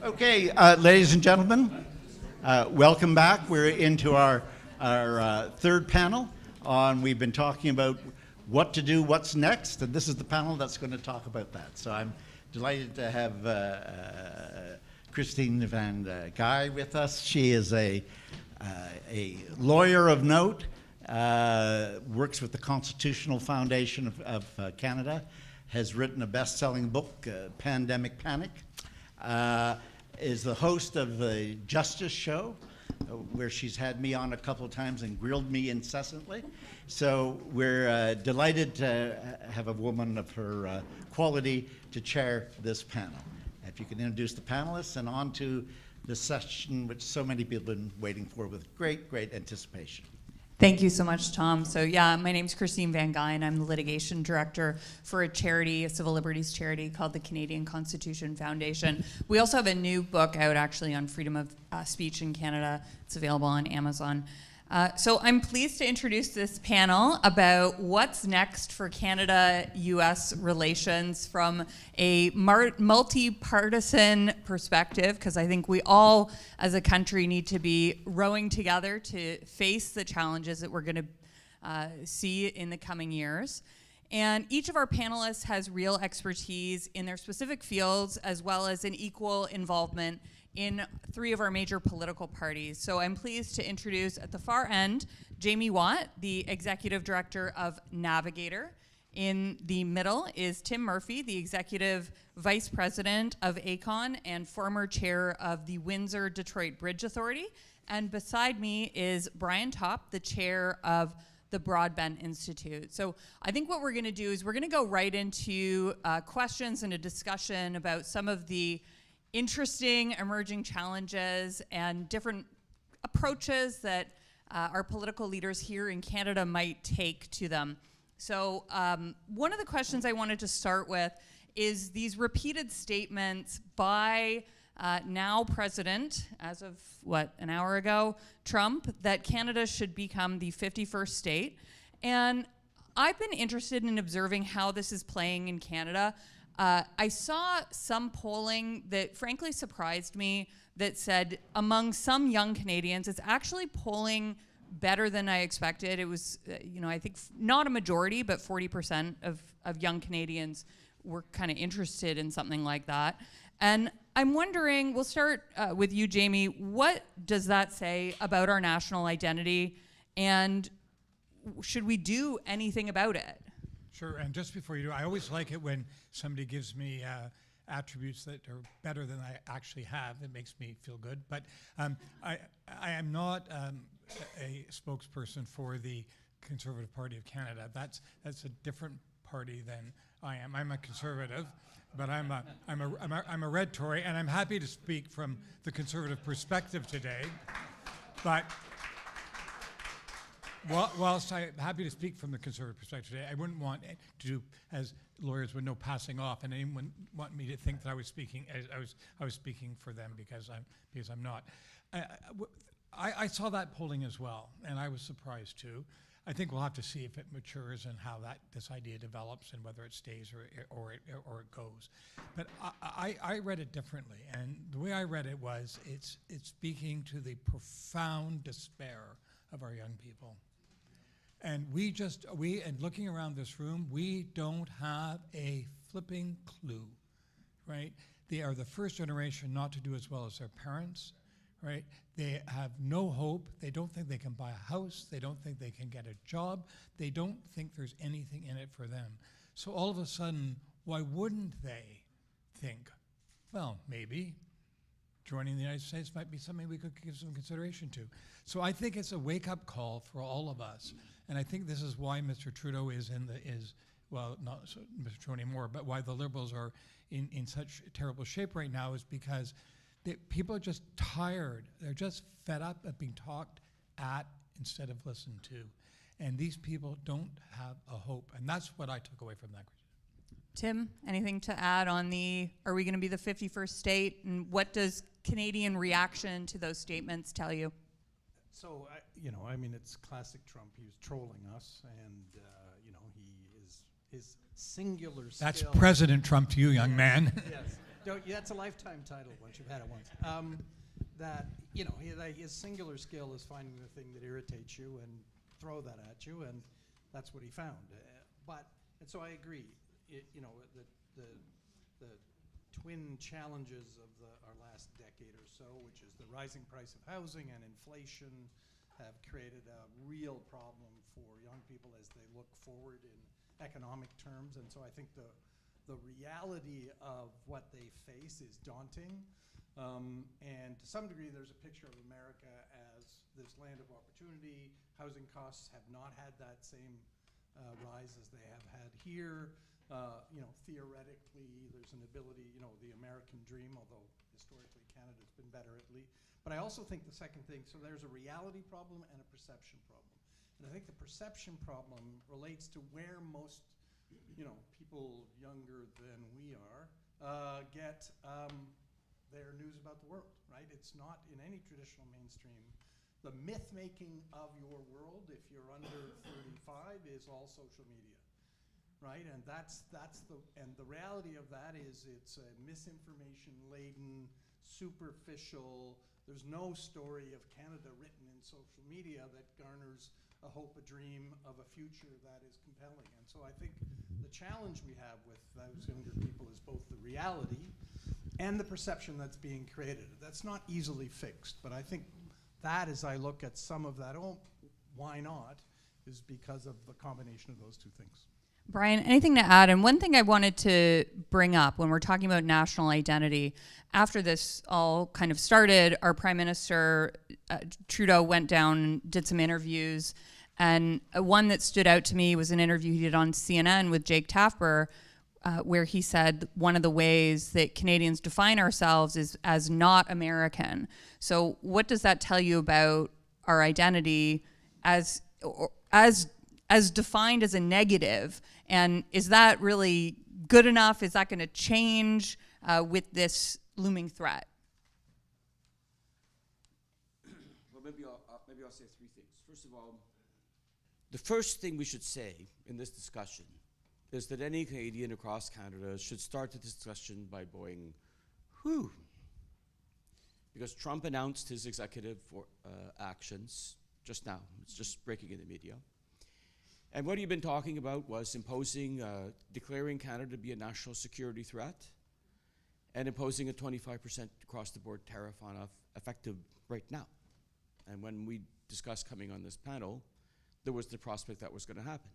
Okay, ladies and gentlemen, welcome back. We're into our third panel on, we've been talking about what to do, what's next, and this is the panel that's going to talk about that. So I'm delighted to have Christine Van Guy with us. She is a lawyer of note, works with the Constitutional Foundation of Canada, has written a best-selling book, Pandemic Panic, is the host of the Justice Show, where she's had me on a couple of times and grilled me incessantly. So we're delighted to have a woman of her quality to chair this panel. If you can introduce the panelists and on to the session which so many people have been waiting for with great, great anticipation. Thank you so much, Tom. So yeah, my name's Christine Van Guy, and I'm the litigation director for a charity, a civil liberties charity called the Canadian Constitution Foundation. We also have a new book out actually on freedom of speech in Canada. It's available on Amazon. So I'm pleased to introduce this panel about what's next for Canada-U.S. relations from a multi-partisan perspective, because I think we all, as a country, need to be rowing together to face the challenges that we're going to see in the coming years. And each of our panelists has real expertise in their specific fields, as well as an equal involvement in three of our major political parties. So I'm pleased to introduce at the far end, Jamie Watt, the Executive Director of Navigator. In the middle is Tim Murphy, the Executive Vice President of ACON and former chair of the Windsor-Detroit Bridge Authority. And beside me is Brian Topp, the chair of the Broadbent Institute. So I think what we're gonna do is we're gonna go right into questions and a discussion about some of the interesting emerging challenges and different approaches that our political leaders here in Canada might take to them. So one of the questions I wanted to start with is these repeated statements by now President, as of an hour ago, Trump, that Canada should become the 51st state. And I've been interested in observing how this is playing in Canada. I saw some polling that frankly surprised me that said among some young Canadians, it's actually polling better than I expected. It was, I think not a majority, but 40% of young Canadians were kind of interested in something like that. And I'm wondering, we'll start with you, Jamie, what does that say about our national identity, and should we do anything about it? Sure, and just before you do, I always like it when somebody gives me attributes that are better than I actually have. It makes me feel good. But I am not a spokesperson for the Conservative Party of Canada. That's a different party than I am. I'm a conservative, but I'm a red Tory, and I'm happy to speak from the conservative perspective today. But whilst I'm happy to speak from the conservative perspective today, I wouldn't want to do, as lawyers would know, passing off, and anyone wouldn't want me to think that I was speaking I was speaking for them because I'm not. I saw that polling as well, and I was surprised too. I think we'll have to see if it matures and how this idea develops and whether it stays or it goes. But I read it differently, and the way I read it was it's speaking to the profound despair of our young people. And and looking around this room, we don't have a flipping clue, right? They are the first generation not to do as well as their parents, right? They have no hope. They don't think they can buy a house. They don't think they can get a job. They don't think there's anything in it for them. So all of a sudden, why wouldn't they think, well, maybe joining the United States might be something we could give some consideration to. So I think it's a wake-up call for all of us. And I think this is why Mr. Trudeau well, not so Mr. Trudeau anymore, but why the Liberals are in such terrible shape right now is because people are just tired. They're just fed up of being talked at instead of listened to. And these people don't have a hope. And that's what I took away from that. Tim, anything to add on are we going to be the 51st state, and what does Canadian reaction to those statements tell you? So, it's classic Trump. He was trolling us, and, his singular skill. That's President Trump to you, young man. Yes. That's a lifetime title once you've had it once. That, his singular skill is finding the thing that irritates you and throw that at you, and that's what he found. And so I agree. The twin challenges of our last decade or so, which is the rising price of housing and inflation, have created a real problem for young people as they look forward in economic terms. And so I think the reality of what they face is daunting. And to some degree, there's a picture of America as this land of opportunity. Housing costs have not had that same rise as they have had here. Theoretically, there's an ability, the American dream, although historically Canada's been better at least. But I also think the second thing, so there's a reality problem and a perception problem. And I think the perception problem relates to where most, people younger than we are get their news about the world, right? It's not in any traditional mainstream. The myth-making of your world, if you're under 35, is all social media, right? And the reality of that is it's a misinformation-laden, superficial. There's no story of Canada written in social media that garners a hope, a dream of a future that is compelling. And so I think the challenge we have with those younger people is both the reality and the perception that's being created. That's not easily fixed, but I think that, as I look at some of that, why not, is because of the combination of those two things. Brian, anything to add? And one thing I wanted to bring up when we're talking about national identity, after this all kind of started, our Prime Minister, Trudeau, went down and did some interviews. And one that stood out to me was an interview he did on CNN with Jake Taffer, where he said one of the ways that Canadians define ourselves is as not American. So what does that tell you about our identity as defined as a negative? And is that really good enough? Is that going to change with this looming threat? Well, maybe I'll say three things. First of all, the first thing we should say in this discussion is that any Canadian across Canada should start the discussion by going, whew. Because Trump announced his executive actions just now. It's just breaking in the media. And what he'd been talking about was declaring Canada to be a national security threat and imposing a 25% across-the-board tariff on effective right now. And when we discussed coming on this panel, there was the prospect that was going to happen.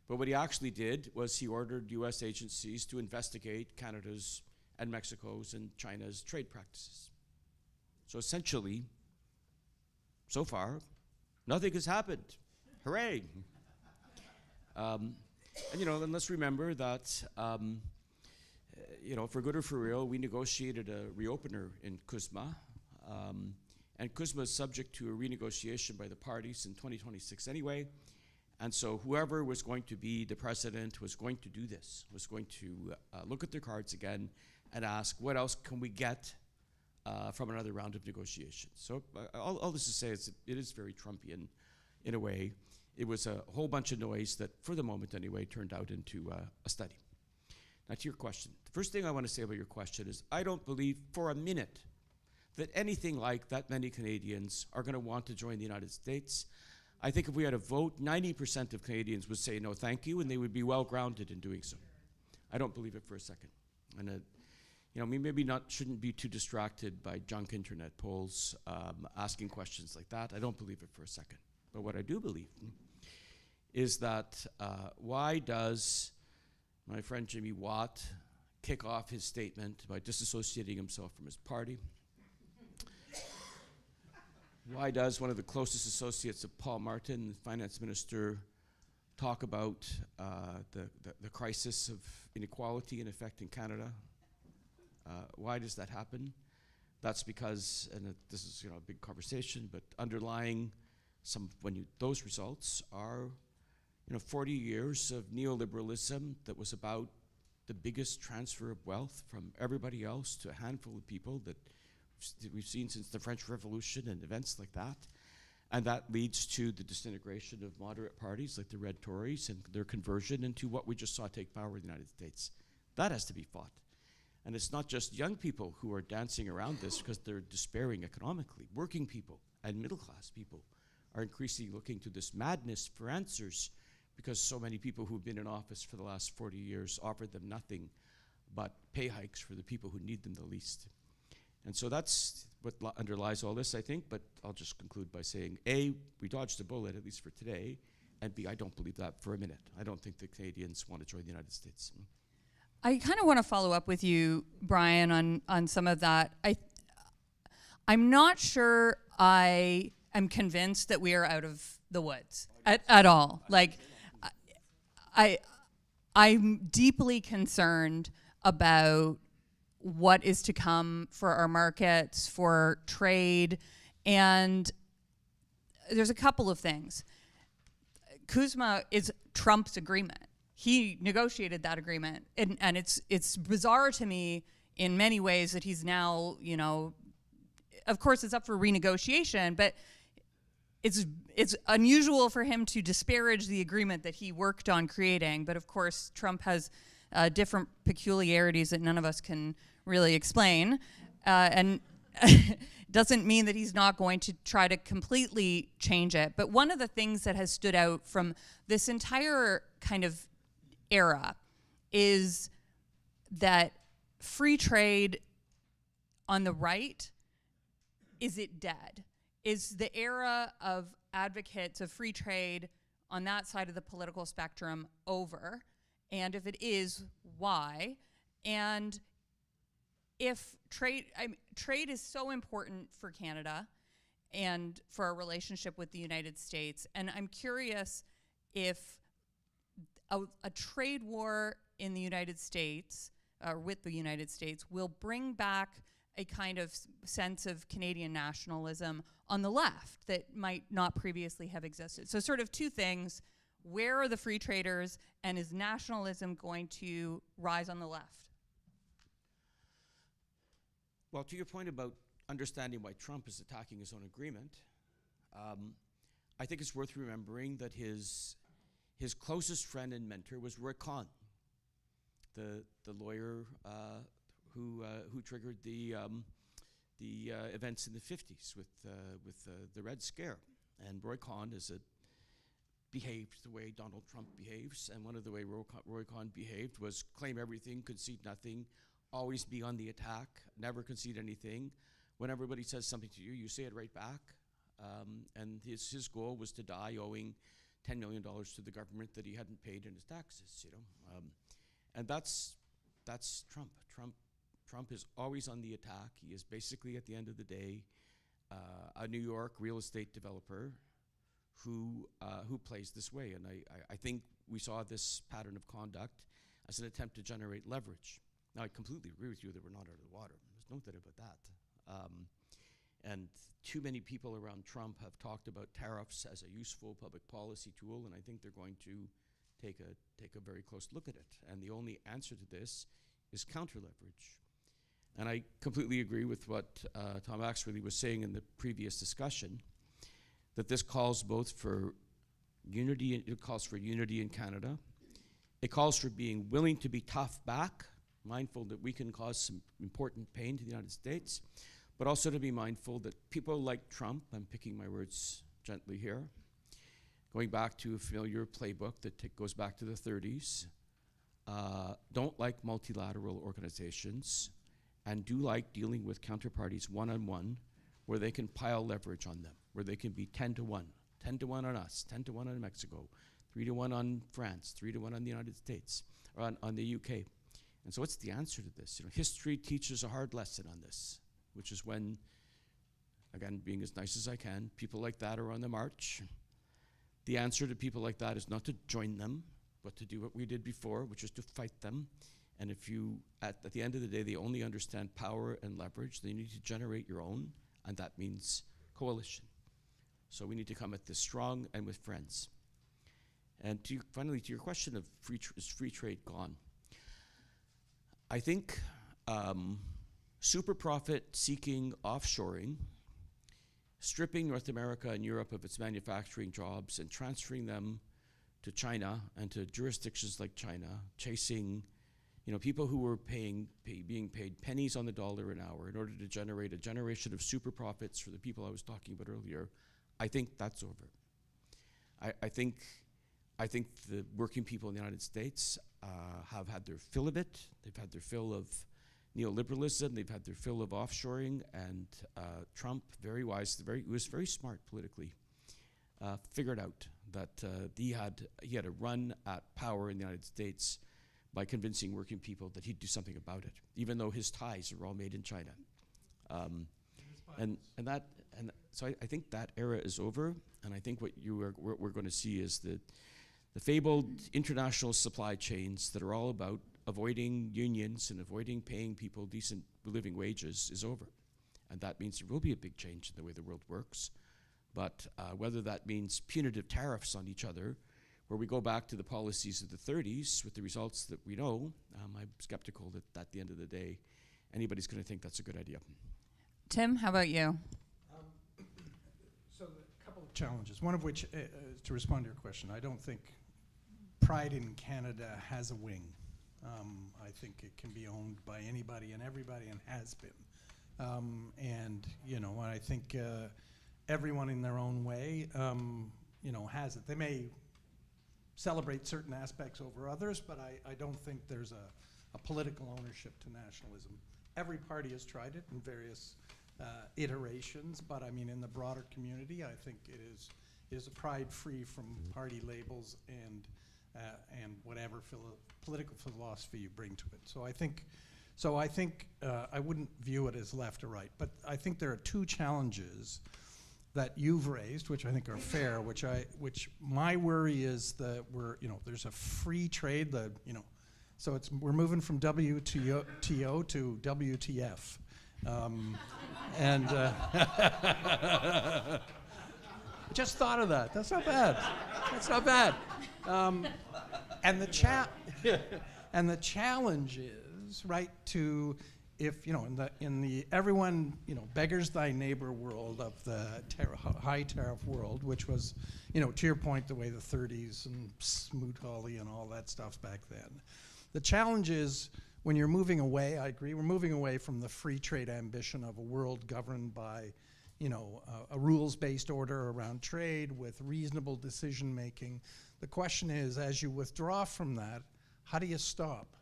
But what he actually did was he ordered U.S. agencies to investigate Canada's and Mexico's and China's trade practices. So essentially, so far, nothing has happened. Hooray! And let's remember that, for good or for real, we negotiated a reopener in CUSMA, and CUSMA is subject to a renegotiation by the parties in 2026 anyway. And so whoever was going to be the president was going to do this, was going to look at their cards again and ask, what else can we get from another round of negotiations? So all this to say is it is very Trumpian in a way. It was a whole bunch of noise that, for the moment anyway, turned out into a study. Now, to your question. The first thing I want to say about your question is I don't believe for a minute that anything like that many Canadians are going to want to join the United States. I think if we had a vote, 90% of Canadians would say no thank you, and they would be well-grounded in doing so. I don't believe it for a second. And we maybe shouldn't be too distracted by junk internet polls asking questions like that. I don't believe it for a second. But what I do believe is that why does my friend Jimmy Watt kick off his statement by disassociating himself from his party? Why does one of the closest associates of Paul Martin, the finance minister, talk about the crisis of inequality in effect in Canada? Why does that happen? That's because, and this is a big conversation, but underlying those results are 40 years of neoliberalism that was about the biggest transfer of wealth from everybody else to a handful of people that we've seen since the French Revolution and events like that. And that leads to the disintegration of moderate parties like the Red Tories and their conversion into what we just saw take power in the United States. That has to be fought. And it's not just young people who are dancing around this because they're despairing economically. Working people and middle-class people are increasingly looking to this madness for answers because so many people who've been in office for the last 40 years offered them nothing but pay hikes for the people who need them the least. And so that's what underlies all this, I think, but I'll just conclude by saying, A, we dodged a bullet, at least for today, and B, I don't believe that for a minute. I don't think the Canadians want to join the United States. I kind of want to follow up with you, Brian, on some of that. I'm not sure I am convinced that we are out of the woods at all. Like, I'm deeply concerned about what is to come for our markets, for trade, and there's a couple of things. CUSMA is Trump's agreement. He negotiated that agreement, and it's bizarre to me in many ways that he's now, you know, of course it's up for renegotiation, but it's unusual for him to disparage the agreement that he worked on creating. But of course, Trump has different peculiarities that none of us can really explain, and doesn't mean that he's not going to try to completely change it. But one of the things that has stood out from this entire kind of era is that free trade on the right, is it dead? Is the era of advocates of free trade on that side of the political spectrum over? And if it is, why? And if trade is so important for Canada and for our relationship with the United States, and I'm curious if a trade war in the United States, with the United States, will bring back a kind of sense of Canadian nationalism on the left that might not previously have existed. So sort of two things: where are the free traders, and is nationalism going to rise on the left? Well, to your point about understanding why Trump is attacking his own agreement, I think it's worth remembering that his closest friend and mentor was Roy Cohn, the lawyer who triggered the events in the 50s with the Red Scare. And Roy Cohn behaved the way Donald Trump behaves, and one of the way Roy Cohn behaved was claim everything, concede nothing, always be on the attack, never concede anything. When everybody says something to you, you say it right back. And his goal was to die owing $10 million to the government that he hadn't paid in his taxes, you know. And that's Trump. Trump is always on the attack. He is basically, at the end of the day, a New York real estate developer who plays this way. And I think we saw this pattern of conduct as an attempt to generate leverage. Now, I completely agree with you that we're not out of the water. There's no doubt about that. And too many people around Trump have talked about tariffs as a useful public policy tool, and I think they're going to take a very close look at it. And the only answer to this is counter leverage. And I completely agree with what Tom Axworthy was saying in the previous discussion, that this calls both for unity. It calls for unity in Canada. It calls for being willing to be tough back, mindful that we can cause some important pain to the United States, but also to be mindful that people like Trump, I'm picking my words gently here, going back to a familiar playbook that goes back to the 30s, don't like multilateral organizations, and do like dealing with counterparties one-on-one, where they can pile leverage on them, where they can be 10 to 1, 10 to 1 on us, 10 to 1 on Mexico, 3 to 1 on France, 3 to 1 on the United States, or on the UK. And so what's the answer to this? You know, history teaches a hard lesson on this, which is when, again, being as nice as I can, people like that are on the march. The answer to people like that is not to join them, but to do what we did before, which is to fight them. And if you, at the end of the day, they only understand power and leverage, they need to generate your own, and that means coalition. So we need to come at this strong and with friends. And finally, to your question of is free trade gone? I think super profit-seeking offshoring, stripping North America and Europe of its manufacturing jobs and transferring them to China and to jurisdictions like China, chasing people who were being paid pennies on the dollar an hour in order to generate a generation of super profits for the people I was talking about earlier, I think that's over. I think the working people in the United States have had their fill of it. They've had their fill of neoliberalism. They've had their fill of offshoring. And Trump, very wise, he was very smart politically, figured out that he had a run at power in the United States by convincing working people that he'd do something about it, even though his ties are all made in China. So I think that era is over, and I think what we're going to see is the fabled international supply chains that are all about avoiding unions and avoiding paying people decent living wages is over. And that means there will be a big change in the way the world works. But whether that means punitive tariffs on each other, where we go back to the policies of the 30s with the results that we know, I'm skeptical that at the end of the day, anybody's going to think that's a good idea. Tim, how about you? So a couple of challenges, one of which, to respond to your question, I don't think Pride in Canada has a wing. I think it can be owned by anybody and everybody and has been. And I think everyone in their own way, has it. They may celebrate certain aspects over others, but I don't think there's a political ownership to nationalism. Every party has tried it in various iterations, but I mean in the broader community, I think it is a pride free from party labels and whatever political philosophy you bring to it. So I think I wouldn't view it as left or right, but I think there are two challenges that you've raised, which I think are fair, which my worry is that there's a free trade, so we're moving from WTO to WTF. And I just thought of that. That's not bad. That's not bad. And the challenge is, right, to if in the everyone beggars thy neighbor world of the high tariff world, which was to your point, the way the 30s and Smoot-Hawley and all that stuff back then. The challenge is when you're moving away. I agree, we're moving away from the free trade ambition of a world governed by a rules-based order around trade with reasonable decision making. The question is, as you withdraw from that, how do you stop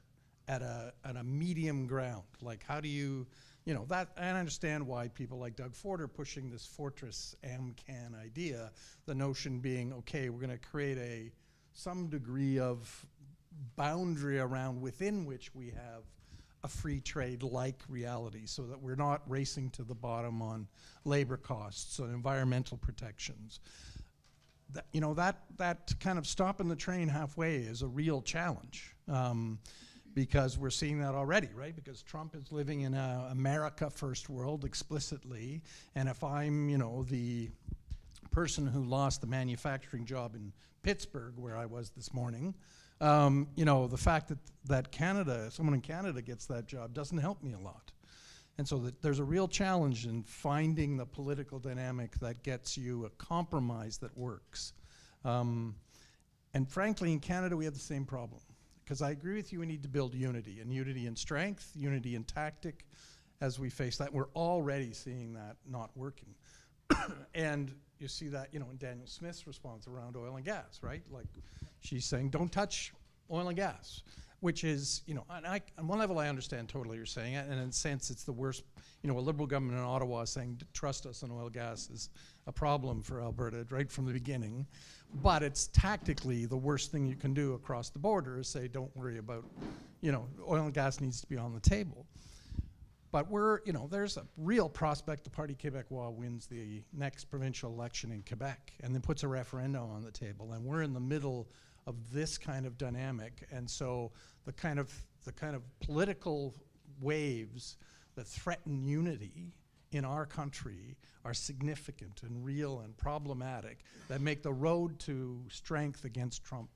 at a medium ground? Like, how do you, that, and I understand why people like Doug Ford are pushing this fortress AMCAN idea, the notion being, okay, we're going to create some degree of boundary around within which we have a free trade-like reality so that we're not racing to the bottom on labor costs and environmental protections. That kind of stopping the train halfway is a real challenge. Because we're seeing that already, right? Because Trump is living in a America first world explicitly, and if I'm, the person who lost the manufacturing job in Pittsburgh, where I was this morning, the fact that someone in Canada gets that job doesn't help me a lot. And so there's a real challenge in finding the political dynamic that gets you a compromise that works. And frankly, in Canada, we have the same problem. Because I agree with you, we need to build unity, and unity in strength, unity in tactic, as we face that. We're already seeing that not working. And you see that, in Daniel Smith's response around oil and gas, right? Like, she's saying, don't touch oil and gas, which is, and on one level I understand totally what you're saying, and in a sense it's the worst, a Liberal government in Ottawa saying, trust us on oil and gas is a problem for Alberta right from the beginning. But it's tactically the worst thing you can do across the border is say, don't worry about, oil and gas needs to be on the table. But there's a real prospect the Parti Québécois wins the next provincial election in Quebec and then puts a referendum on the table. And we're in the middle of this kind of dynamic. And so the kind of political waves that threaten unity in our country are significant and real and problematic that make the road to strength against Trump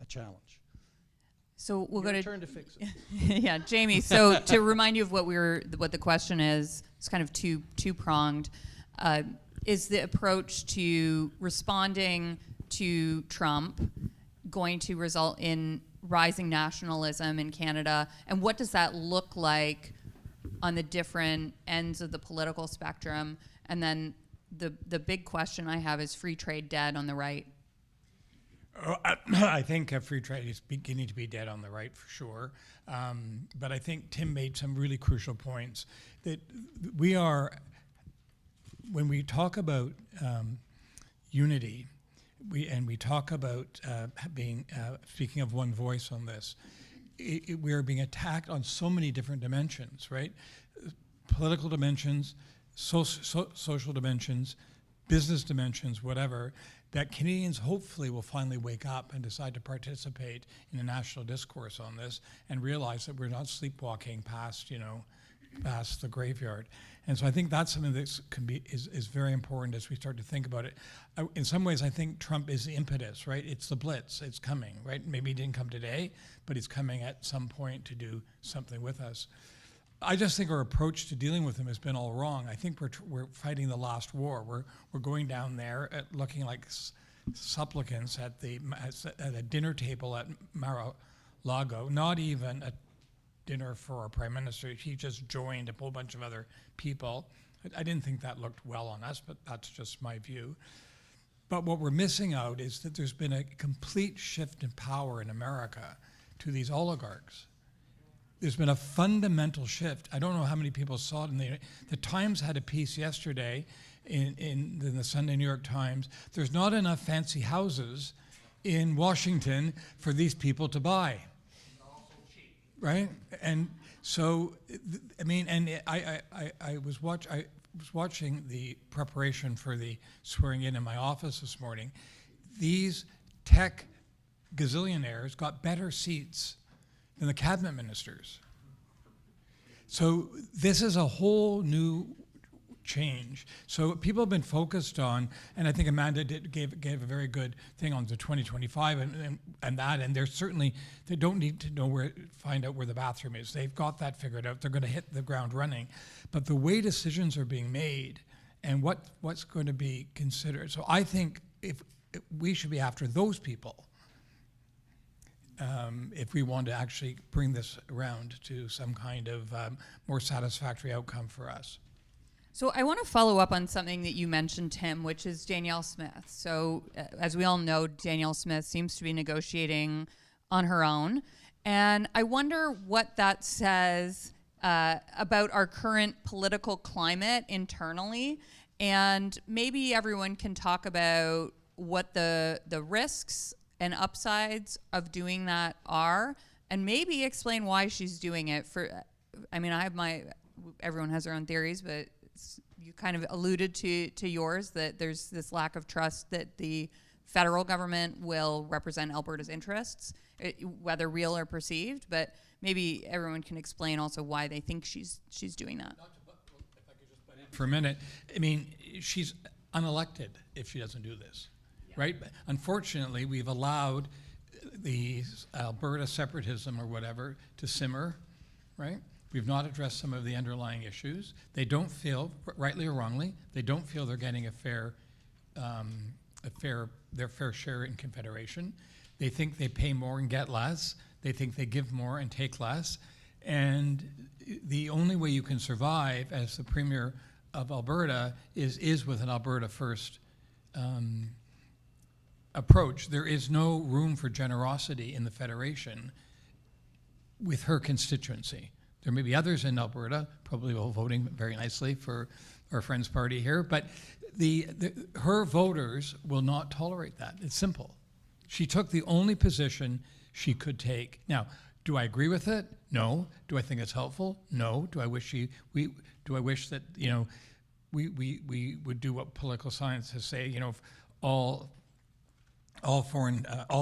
a challenge. So we'll Your go to turn to fix it. yeah, Jamie. So to remind you of what the question is, it's kind of two-pronged. Is the approach to responding to Trump going to result in rising nationalism in Canada, and what does that look like on the different ends of the political spectrum? And then the big question I have is free trade dead on the right? I think free trade is beginning to be dead on the right for sure. But I think Tim made some really crucial points that we are, when we talk about unity, we talk about speaking of one voice on this, we are being attacked on so many different dimensions, right? Political dimensions, social dimensions, business dimensions, whatever, that Canadians hopefully will finally wake up and decide to participate in a national discourse on this and realize that we're not sleepwalking past the graveyard. And so I think that's something that is very important as we start to think about it. In some ways, I think Trump is the impetus, right? It's the blitz. It's coming, right? Maybe he didn't come today, but he's coming at some point to do something with us. I just think our approach to dealing with him has been all wrong. I think we're fighting the last war. We're going down there looking like supplicants at a dinner table at Mar-a-Lago, not even a dinner for our prime minister. He just joined a whole bunch of other people. I didn't think that looked well on us, but that's just my view. But what we're missing out is that there's been a complete shift in power in America to these oligarchs. There's been a fundamental shift. I don't know how many people saw it. The Times had a piece yesterday in the Sunday New York Times. There's not enough fancy houses in Washington for these people to buy. Right? And so, I mean, and I was watching the preparation for the swearing in my office this morning. These tech gazillionaires got better seats than the cabinet ministers. So this is a whole new change. So people have been focused on, and I think Amanda gave a very good thing on the 2025 and they're certainly, they don't need to find out where the bathroom is. They've got that figured out. They're going to hit the ground running. But the way decisions are being made and what's going to be considered. So I think if we should be after those people, if we want to actually bring this around to some kind of more satisfactory outcome for us. So I want to follow up on something that you mentioned, Tim, which is Danielle Smith. So as we all know, Danielle Smith seems to be negotiating on her own. And I wonder what that says about our current political climate internally. And maybe everyone can talk about what the risks and upsides of doing that are, and maybe explain why she's doing it. Everyone has their own theories, but you kind of alluded to yours, that there's this lack of trust that the federal government will represent Alberta's interests, whether real or perceived. But maybe everyone can explain also why they think she's doing that. If I could just butt in for a minute, I mean, she's unelected if she doesn't do this. Right? But unfortunately, we've allowed the Alberta separatism or whatever to simmer, right? We've not addressed some of the underlying issues. They don't feel, rightly or wrongly, they don't feel they're getting their fair share in Confederation. They think they pay more and get less. They think they give more and take less. And the only way you can survive as the Premier of Alberta is with an Alberta First approach. There is no room for generosity in the Federation with her constituency. There may be others in Alberta, probably all voting very nicely for our friend's party here, but her voters will not tolerate that. It's simple. She took the only position she could take. Now, do I agree with it? No. Do I think it's helpful? No. Do I wish that we would do what political scientists say? All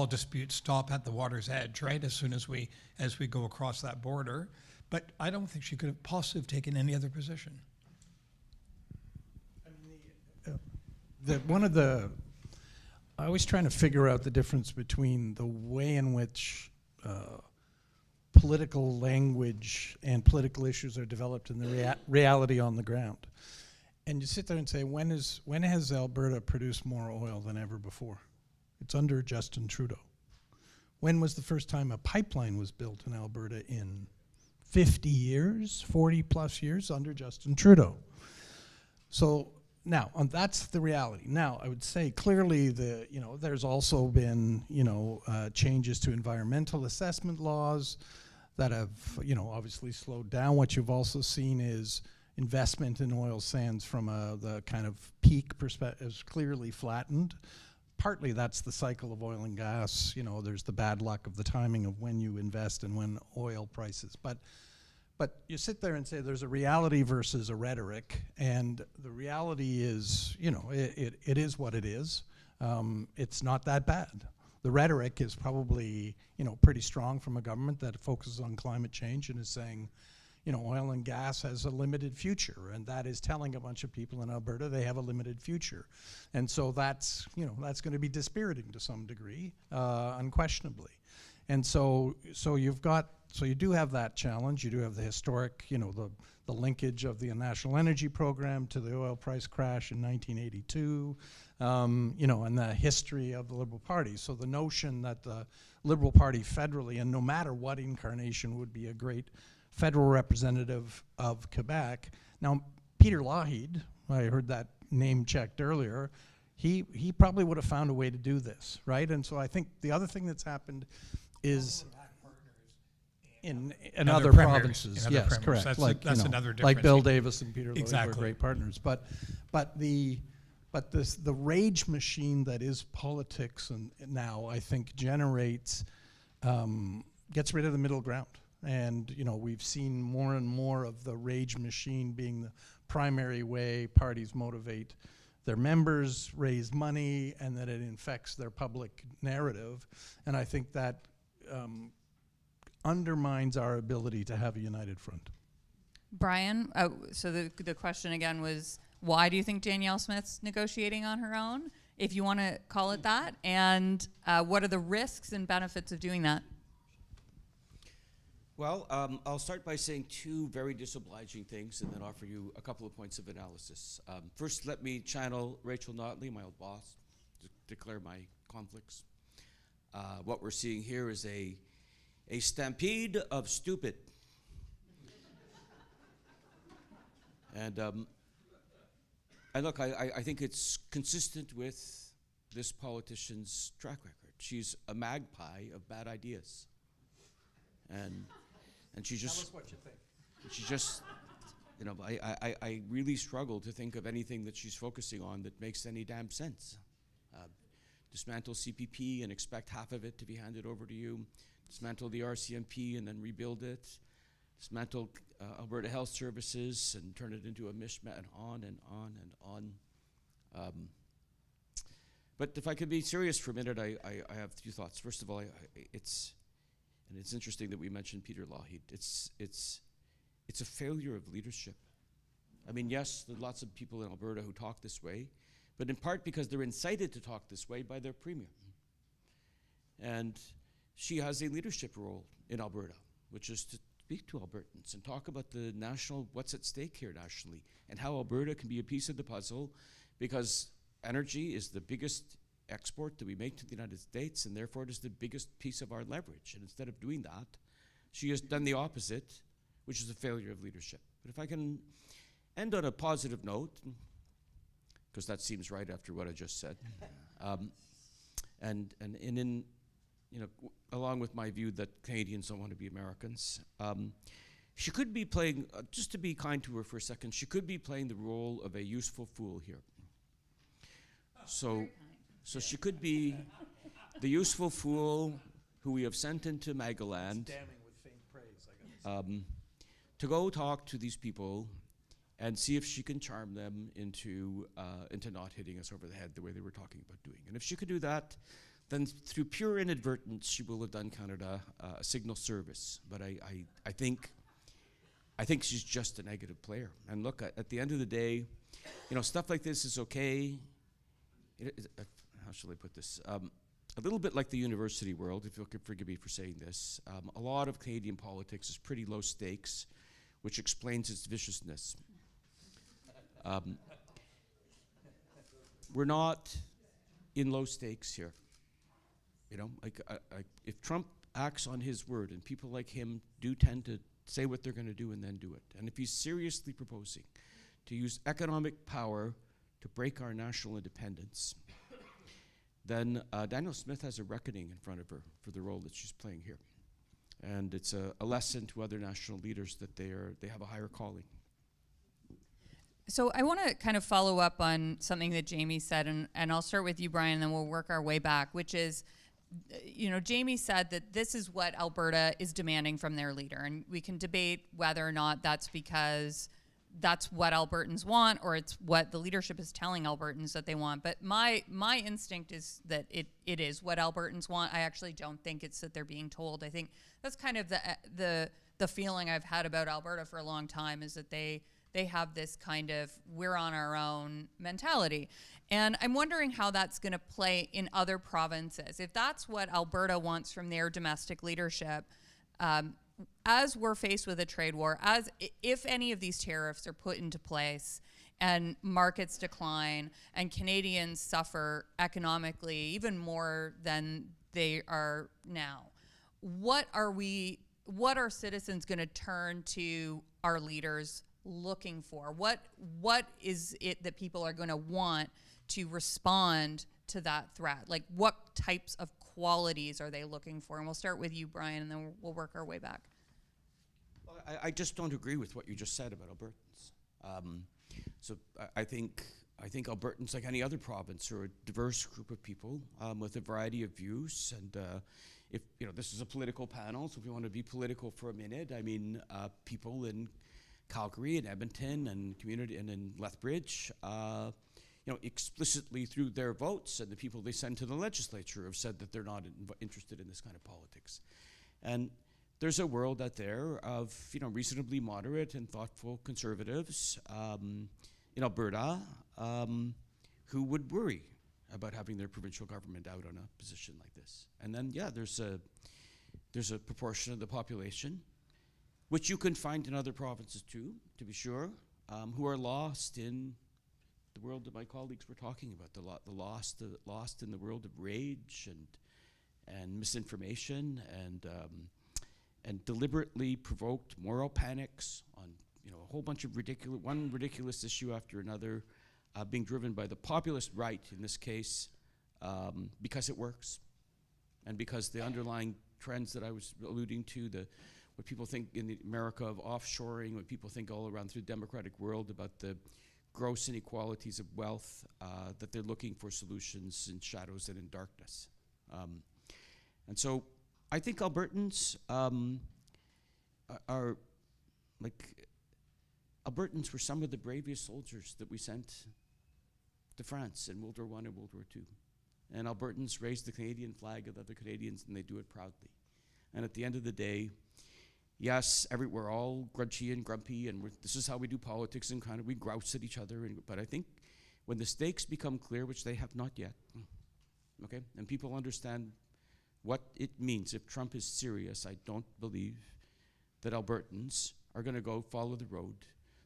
disputes stop at the water's edge, right? As soon as we go across that border. But I don't think she could have possibly taken any other position. I mean, I was trying to figure out the difference between the way in which political language and political issues are developed and the reality on the ground. And you sit there and say, when has Alberta produced more oil than ever before? It's under Justin Trudeau. when was the first time a pipeline was built in Alberta? In 50 years, 40 plus years under Justin Trudeau. So now, that's the reality. Now, I would say clearly there's also been, changes to environmental assessment laws that have, obviously slowed down. What you've also seen is investment in oil sands from the kind of peak perspective is clearly flattened. Partly that's the cycle of oil and gas. There's the bad luck of the timing of when you invest and when oil prices. But you sit there and say there's a reality versus a rhetoric, and the reality is, it is what it is. It's not that bad. The rhetoric is probably, pretty strong from a government that focuses on climate change and is saying, oil and gas has a limited future, and that is telling a bunch of people in Alberta they have a limited future. And so that's going to be dispiriting to some degree, unquestionably. And so you do have that challenge. You do have the historic, the linkage of the National Energy Program to the oil price crash in 1982, and the history of the Liberal Party. So the notion that the Liberal Party federally, and no matter what incarnation, would be a great federal representative of Quebec. Now, Peter Lougheed, I heard that name checked earlier, he probably would have found a way to do this, right? And so I think the other thing that's happened is in other provinces. Yes, correct. That's another difference. Like Bill Davis and Peter Lougheed Exactly. were great partners. But the rage machine that is politics and now, I think, generates, gets rid of the middle ground. And we've seen more and more of the rage machine being the primary way parties motivate their members, raise money, and that it infects their public narrative. And I think that undermines our ability to have a united front. Brian, so the question again was, why do you think Danielle Smith's negotiating on her own, if you want to call it that? And what are the risks and benefits of doing that? Well, I'll start by saying two very disobliging things and then offer you a couple of points of analysis. First, let me channel Rachel Notley, my old boss, to declare my conflicts. What we're seeing here is a stampede of stupid. And look, I think it's consistent with this politician's track record. She's a magpie of bad ideas. And she just... Tell us what you think. She just, I really struggle to think of anything that she's focusing on that makes any damn sense. Dismantle CPP and expect half of it to be handed over to you. Dismantle the RCMP and then rebuild it. Dismantle Alberta Health Services and turn it into a mishmash, and on and on and on. But if I could be serious for a minute, I have a few thoughts. First of all, it's interesting that we mentioned Peter Lougheed. It's a failure of leadership. I mean, yes, there are lots of people in Alberta who talk this way, but in part because they're incited to talk this way by their premier. And she has a leadership role in Alberta, which is to speak to Albertans and talk about the national, what's at stake here nationally, and how Alberta can be a piece of the puzzle, because energy is the biggest export that we make to the United States, and therefore it is the biggest piece of our leverage. And instead of doing that, she has done the opposite, which is a failure of leadership. But if I can end on a positive note, because that seems right after what I just said, and in along with my view that Canadians don't want to be Americans, she could be playing, just to be kind to her for a second, she could be playing the role of a useful fool here. So she could be the useful fool who we have sent into Magaland to go talk to these people and see if she can charm them into not hitting us over the head the way they were talking about doing. And if she could do that, then through pure inadvertence, she will have done Canada a signal service. But I think she's just a negative player. And look, at the end of the day, stuff like this is okay. How shall I put this? A little bit like the university world, if you'll forgive me for saying this. A lot of Canadian politics is pretty low stakes, which explains its viciousness. We're not in low stakes here. You know, if Trump acts on his word, and people like him do tend to say what they're going to do and then do it, and if he's seriously proposing to use economic power to break our national independence, then Danielle Smith has a reckoning in front of her for the role that she's playing here. And it's a lesson to other national leaders that they have a higher calling. So I want to kind of follow up on something that Jamie said, and I'll start with you, Brian, and then we'll work our way back, which is, you know, Jamie said that this is what Alberta is demanding from their leader. And we can debate whether or not that's because that's what Albertans want or it's what the leadership is telling Albertans that they want. But my instinct is that it is what Albertans want. I actually don't think it's that they're being told. I think that's kind of the feeling I've had about Alberta for a long time, is that they have this kind of we're on our own mentality. And I'm wondering how that's going to play in other provinces. If that's what Alberta wants from their domestic leadership, as we're faced with a trade war, if any of these tariffs are put into place and markets decline and Canadians suffer economically even more than they are now, what are citizens going to turn to our leaders looking for? What is it that people are going to want to respond to that threat? Like, what types of qualities are they looking for? And we'll start with you, Brian, and then we'll work our way back. Well, I just don't agree with what you just said about Albertans. So I think Albertans, like any other province, are a diverse group of people with a variety of views. And if you know, this is a political panel, so if you want to be political for a minute, I mean, people in Calgary and Edmonton and community and in Lethbridge, you know, explicitly through their votes and the people they send to the legislature have said that they're not interested in this kind of politics. And there's a world out there of, you know, reasonably moderate and thoughtful conservatives in Alberta who would worry about having their provincial government out on a position like this. And then, yeah, there's a proportion of the population, which you can find in other provinces too, to be sure, who are lost in the world that my colleagues were talking about, the lost in the world of rage and misinformation and deliberately provoked moral panics on, you know, a whole bunch of ridiculous issue after another, being driven by the populist right in this case, because it works, and because the underlying trends that I was alluding to, what people think in the America of offshoring, what people think all around through the democratic world about the gross inequalities of wealth, that they're looking for solutions in shadows and in darkness. And so I think Albertans are like, Albertans were some of the bravest soldiers that we sent to France in World War I and World War II. And Albertans raised the Canadian flag of other Canadians, and they do it proudly. And at the end of the day, yes, we're all grudgy and grumpy, and this is how we do politics, and kind of we grouse at each other. But I think when the stakes become clear, which they have not yet, okay, and people understand what it means if Trump is serious, I don't believe that Albertans are going to go follow the road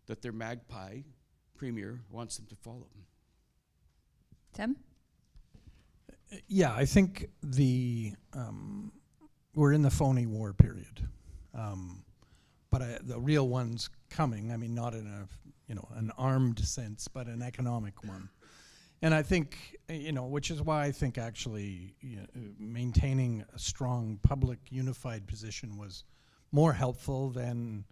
that their magpie premier wants them to follow. Tim? Yeah, I think we're in the phony war period. But the real one's coming. I mean, not in an armed sense, but an economic one. And I think, which is why I think actually maintaining a strong public unified position was more helpful than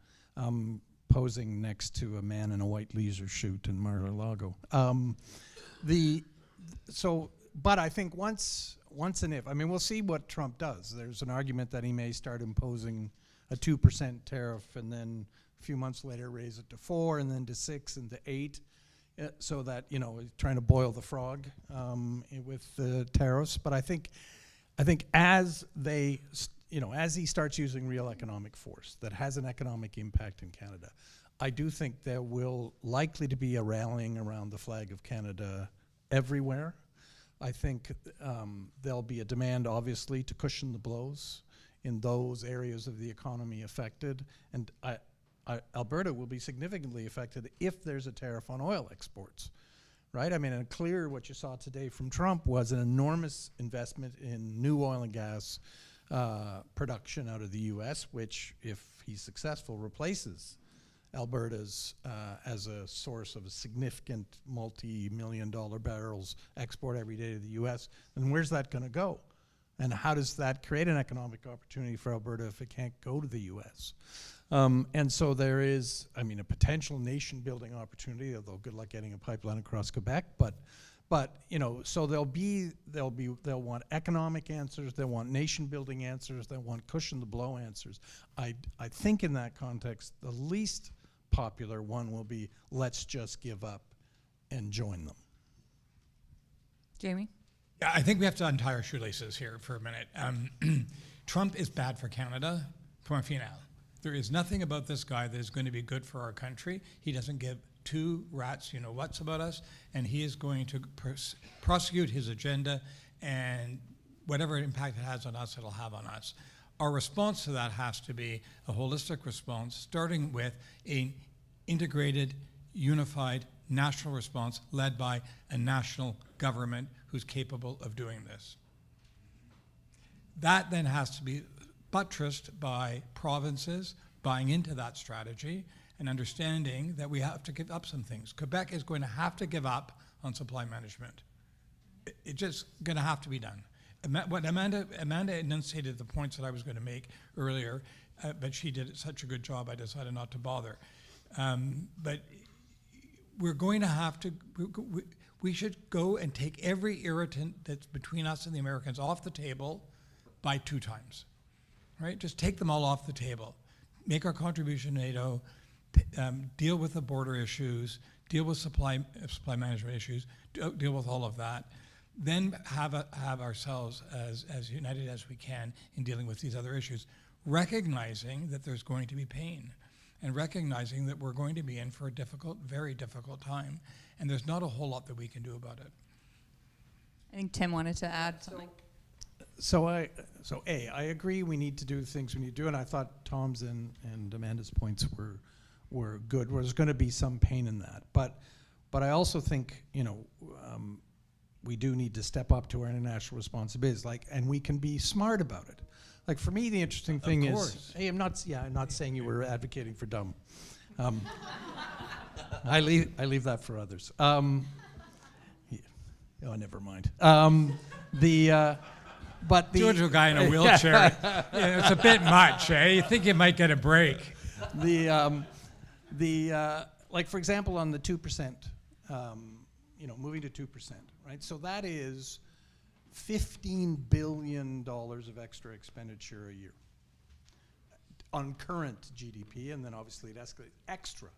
posing next to a man in a white leisure suit in Mar-a-Lago. But I think once and if, I mean, we'll see what Trump does. There's an argument that he may start imposing a 2% tariff and then a few months later raise it to 4 and then to 6 and to 8. So that, he's trying to boil the frog with the tariffs. But I think as as he starts using real economic force that has an economic impact in Canada, I do think there will likely to be a rallying around the flag of Canada everywhere. I think there'll be a demand, obviously, to cushion the blows in those areas of the economy affected. And Alberta will be significantly affected if there's a tariff on oil exports, right? I mean, and clear what you saw today from Trump was an enormous investment in new oil and gas production out of the U.S., which, if he's successful, replaces Alberta's as a source of a significant multi-million-dollar barrels export every day to the U.S. And where's that going to go? And how does that create an economic opportunity for Alberta if it can't go to the U.S.? And so there is, I mean, a potential nation-building opportunity, although good luck getting a pipeline across Quebec. But you know, so they'll want economic answers, they'll want nation-building answers, they'll want cushion the blow answers. I think in that context, the least popular one will be, let's just give up and join them. Jamie? Yeah, I think we have to untie our shoelaces here for a minute. Trump is bad for Canada, point final. There is nothing about this guy that is going to be good for our country. He doesn't give two rats, you know what's about us, and he is going to prosecute his agenda, and whatever impact it has on us, it'll have on us. Our response to that has to be a holistic response, starting with an integrated, unified national response led by a national government who's capable of doing this. That then has to be buttressed by provinces buying into that strategy and understanding that we have to give up some things. Quebec is going to have to give up on supply management. It's just going to have to be done. What Amanda enunciated the points that I was going to make earlier, but she did such a good job, I decided not to bother. But we're going to have to, we should go and take every irritant that's between us and the Americans off the table by 2 times, right? Just take them all off the table. Make our contribution to NATO, deal with the border issues, deal with supply management issues, deal with all of that. Then have ourselves as united as we can in dealing with these other issues, recognizing that there's going to be pain and recognizing that we're going to be in for a difficult, very difficult time, and there's not a whole lot that we can do about it. I think Tim wanted to add something. So I agree we need to do the things we need to do, and I thought Tom's and Amanda's points were good. There's going to be some pain in that, but I also think, you know, we do need to step up to our international responsibilities, and we can be smart about it. Like, for me, the interesting thing is, hey, I'm not saying you were advocating for dumb. I leave that for others. Oh, never mind. But the George, a guy in a wheelchair, yeah, it's a bit much, eh? You think you might get a break. Like, for example, on the 2%, you know, moving to 2%, right? So that is $15 billion of extra expenditure a year on current GDP, and then obviously it escalates extra.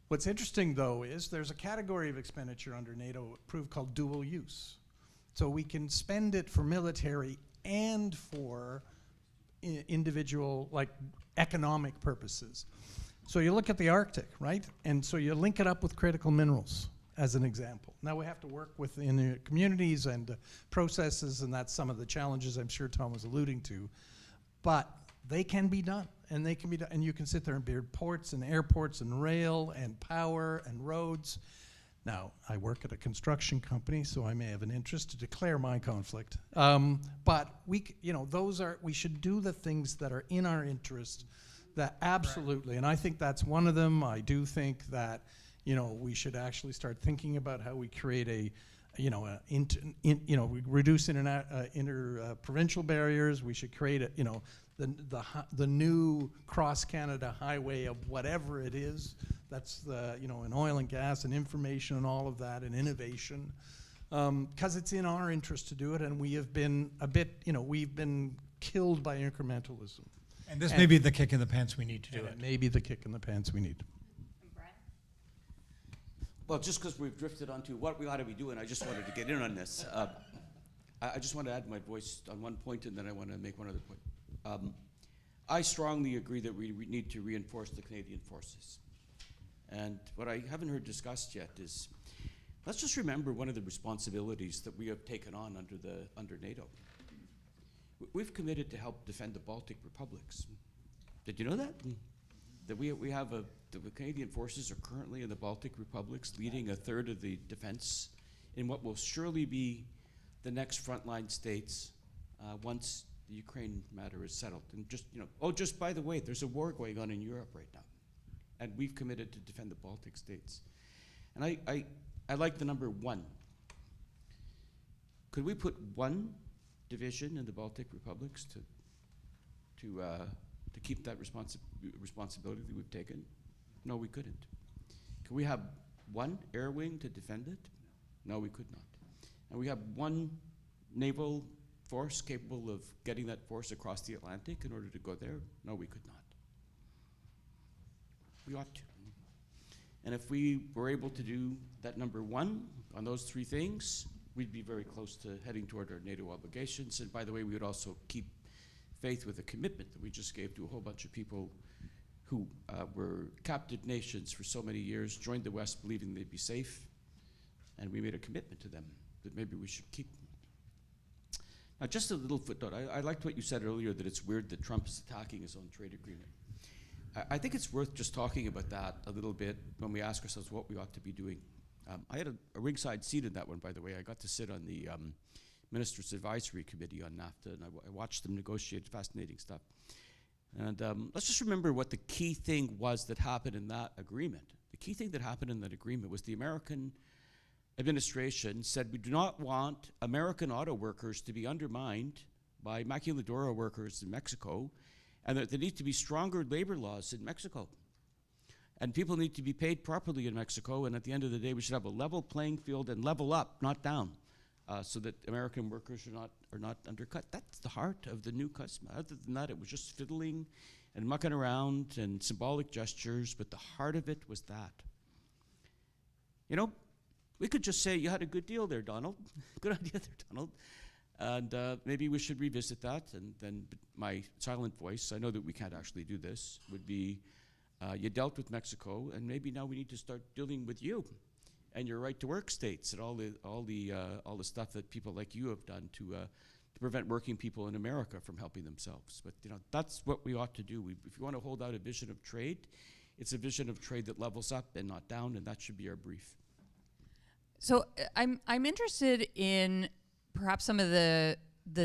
What's interesting, though, is there's a category of expenditure under NATO approved called dual use. So we can spend it for military and for individual, like, economic purposes. So you look at the Arctic, right? And so you link it up with critical minerals, as an example. Now we have to work within the communities and processes, and that's some of the challenges I'm sure Tom was alluding to. But they can be done, and they can be done, and you can sit there and build ports and airports and rail and power and roads. Now, I work at a construction company, so I may have an interest to declare my conflict. But we should do the things that are in our interest. That absolutely, right. And I think that's one of them. I do think that, you know, we should actually start thinking about how we create reduce inter-provincial barriers. We should create the new cross-Canada highway of whatever it is. That's in oil and gas and information and all of that and innovation, because it's in our interest to do it, and we have been we've been killed by incrementalism. And this may be the kick in the pants we need to do it. Maybe the kick in the pants we need. Well, just because we've drifted onto what we ought to be doing, I just wanted to get in on this. I just want to add my voice on one point, and then I want to make one other point. I strongly agree that we need to reinforce the Canadian forces. And what I haven't heard discussed yet is, let's just remember one of the responsibilities that we have taken on under NATO. We've committed to help defend the Baltic republics. Did you know that? that we have the Canadian forces are currently in the Baltic republics, leading a third of the defense in what will surely be the next frontline states once the Ukraine matter is settled. And just by the way, there's a war going on in Europe right now, and we've committed to defend the Baltic states. And I like the number 1. Could we put 1 division in the Baltic republics to keep that responsibility that we've taken? No, we couldn't. Could we have 1 air wing to defend it? No, we could not. And we have 1 naval force capable of getting that force across the Atlantic in order to go there? No, we could not. We ought to. And if we were able to do that number 1 on those 3 things, we'd be very close to heading toward our NATO obligations. And by the way, we would also keep faith with a commitment that we just gave to a whole bunch of people who were captive nations for so many years, joined the West believing they'd be safe, and we made a commitment to them that maybe we should keep. Now, just a little footnote. I liked what you said earlier, that it's weird that Trump is attacking his own trade agreement. I think it's worth just talking about that a little bit when we ask ourselves what we ought to be doing. I had a ringside seat in that one, by the way. I got to sit on the Ministers' Advisory Committee on NAFTA, and I watched them negotiate fascinating stuff. And let's just remember what the key thing was that happened in that agreement. The key thing that happened in that agreement was the American administration said, we do not want American auto workers to be undermined by maquiladora workers in Mexico, and that there need to be stronger labor laws in Mexico. And people need to be paid properly in Mexico, and at the end of the day, we should have a level playing field and level up, not down, so that American workers are not undercut. That's the heart of the new CUSMA. Other than that, it was just fiddling and mucking around and symbolic gestures, but the heart of it was that. We could just say, you had a good deal there, Donald. Good idea there, Donald. And maybe we should revisit that. And then my silent voice, I know that we can't actually do this, would be, you dealt with Mexico, and maybe now we need to start dealing with you and your right to work states and all the stuff that people like you have done to prevent working people in America from helping themselves. But that's what we ought to do. If you want to hold out a vision of trade, it's a vision of trade that levels up and not down, and that should be our brief. So I'm interested in perhaps some of the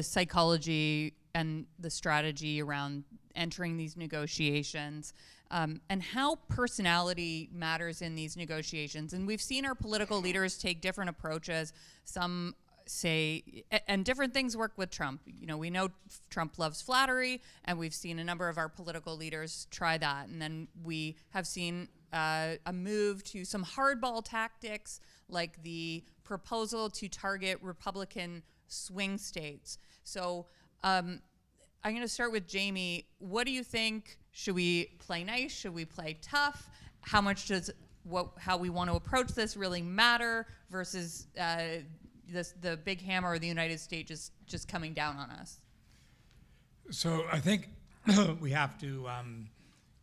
psychology and the strategy around entering these negotiations, and how personality matters in these negotiations. And we've seen our political leaders take different approaches. Some say, and different things work with Trump. We know Trump loves flattery, and we've seen a number of our political leaders try that. And then we have seen a move to some hardball tactics, like the proposal to target Republican swing states. So I'm going to start with Jamie. What do you think? Should we play nice? Should we play tough? How much does how we want to approach this really matter versus the big hammer of the United States just coming down on us? So I think we have to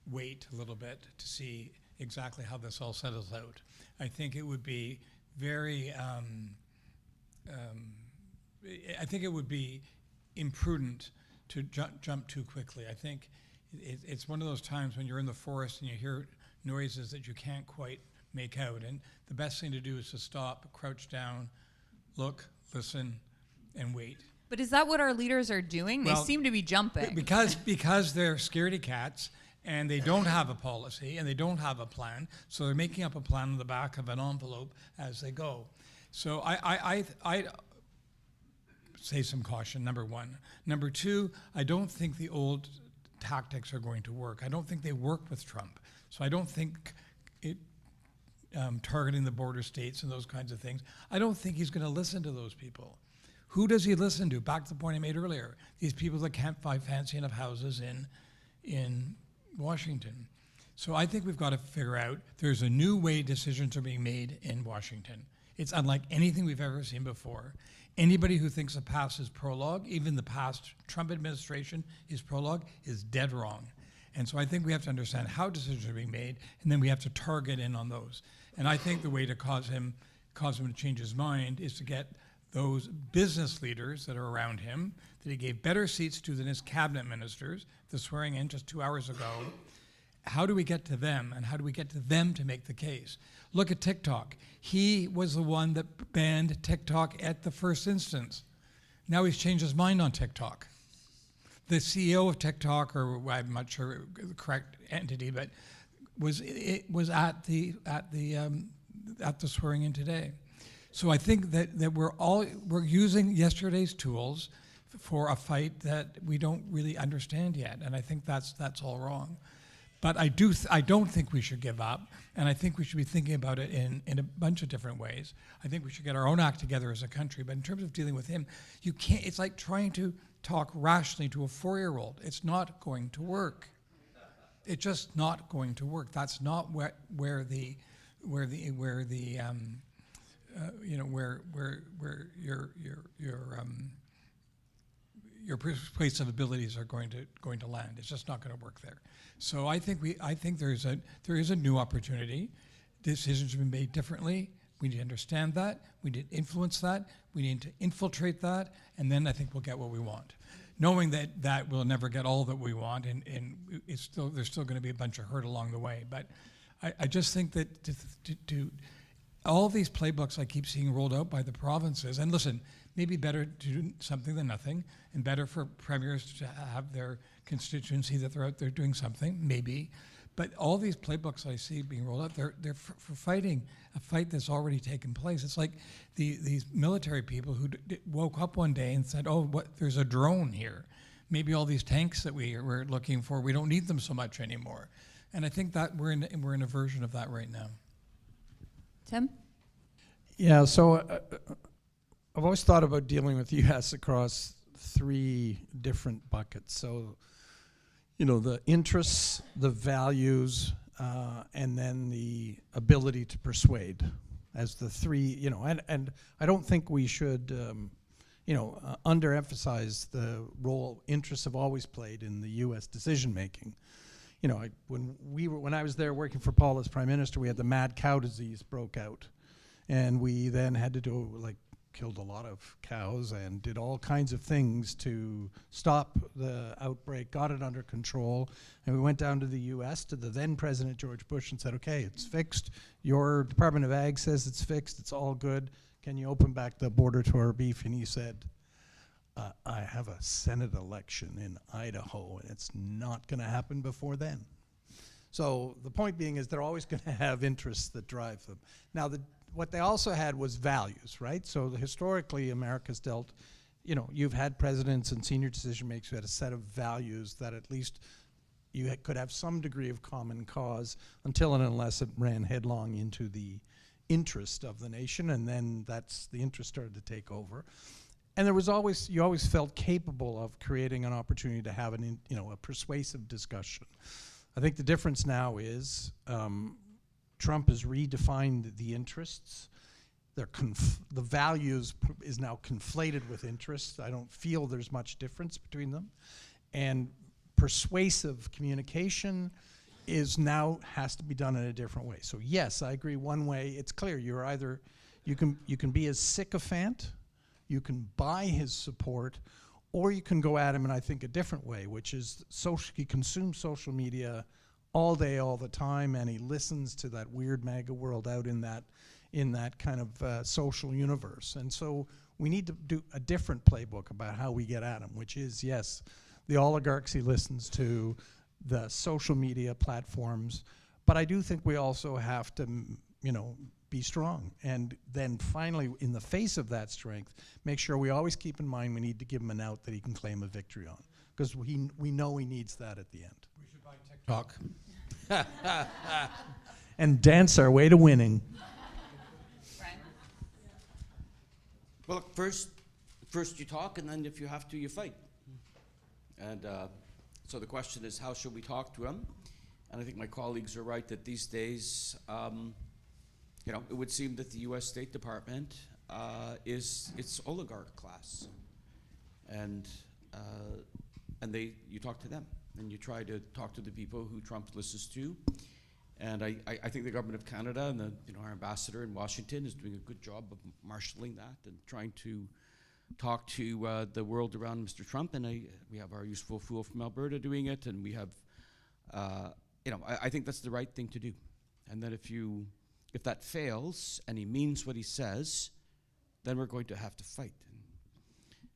wait a little bit to see exactly how this all settles out. I think it would be very, I think it would be imprudent to jump too quickly. I think it's one of those times when you're in the forest and you hear noises that you can't quite make out, and the best thing to do is to stop, crouch down, look, listen, and wait. But is that what our leaders are doing? They seem to be jumping. Because they're scaredy cats, and they don't have a policy, and they don't have a plan, so they're making up a plan on the back of an envelope as they go. So I say some caution, number one. Number two, I don't think the old tactics are going to work. I don't think they work with Trump. So I don't think targeting the border states and those kinds of things, I don't think he's going to listen to those people. Who does he listen to? Back to the point I made earlier. These people that can't buy fancy enough houses in Washington. So I think we've got to figure out there's a new way decisions are being made in Washington. It's unlike anything we've ever seen before. Anybody who thinks the past is prologue, even the past Trump administration is prologue, is dead wrong. And so I think we have to understand how decisions are being made, and then we have to target in on those. And I think the way to cause him to change his mind is to get those business leaders that are around him, that he gave better seats to than his cabinet ministers, the swearing in just 2 hours ago, how do we get to them, and how do we get to them to make the case? Look at TikTok. He was the one that banned TikTok at the first instance. Now he's changed his mind on TikTok. The CEO of TikTok, or I'm not sure the correct entity, but was at the swearing in today. So I think that we're using yesterday's tools for a fight that we don't really understand yet, and I think that's all wrong. But I don't think we should give up, and I think we should be thinking about it in a bunch of different ways. I think we should get our own act together as a country. But in terms of dealing with him, you can't. It's like trying to talk rationally to a 4-year-old. It's not going to work. It's just not going to work. That's not where your persuasive abilities are going to land. It's just not going to work there. So I think there is a new opportunity. Decisions have been made differently. We need to understand that. We need to influence that. We need to infiltrate that, and then I think we'll get what we want. Knowing that we'll never get all that we want, and there's still going to be a bunch of hurt along the way. But I just think that to all these playbooks I keep seeing rolled out by the provinces, and listen, maybe better to do something than nothing, and better for premiers to have their constituency that they're out there doing something, maybe. But all these playbooks I see being rolled out, they're for fighting a fight that's already taken place. It's like these military people who woke up one day and said, oh, there's a drone here. Maybe all these tanks that we're looking for, we don't need them so much anymore. And I think that we're in a version of that right now. Tim? Yeah, so I've always thought about dealing with the U.S. across 3 different buckets. So, the interests, the values, and then the ability to persuade as the 3, and I don't think we should, underemphasize the role interests have always played in the U.S. decision-making. When I was there working for Paul as Prime Minister, we had the mad cow disease broke out. And we then had to killed a lot of cows and did all kinds of things to stop the outbreak, got it under control. And we went down to the US to the then President George Bush and said, okay, it's fixed. Your Department of Ag says it's fixed. It's all good. Can you open back the border to our beef? And he said, I have a Senate election in Idaho, and it's not going to happen before then. So the point being is they're always going to have interests that drive them. Now, what they also had was values, right? So historically, America's dealt, you've had presidents and senior decision makers who had a set of values that at least you could have some degree of common cause until and unless it ran headlong into the interest of the nation, and then the interest started to take over. And you always felt capable of creating an opportunity to have a persuasive discussion. I think the difference now is Trump has redefined the interests. The values is now conflated with interests. I don't feel there's much difference between them. And persuasive communication has to be done in a different way. So yes, I agree. One way, it's clear you're either, you can be his sycophant, you can buy his support, or you can go at him in, I think, a different way, which is he consumes social media all day, all the time, and he listens to that weird MAGA world out in that kind of social universe. And so we need to do a different playbook about how we get at him, which is, yes, the oligarchs he listens to, the social media platforms, but I do think we also have to, be strong. And then finally, in the face of that strength, make sure we always keep in mind we need to give him an out that he can claim a victory on, because we know he needs that at the end. We should buy TikTok. And dance our way to winning. Well, look, first you talk, and then if you have to, you fight. And so the question is, how should we talk to him? And I think my colleagues are right that these days, it would seem that the U.S. State Department it's oligarch class, and you talk to them, and you try to talk to the people who Trump listens to. And I think the government of Canada and our ambassador in Washington is doing a good job of marshalling that and trying to talk to the world around Mr. Trump. And we have our useful fool from Alberta doing it, and we have I think that's the right thing to do. And that if that fails and he means what he says, then we're going to have to fight.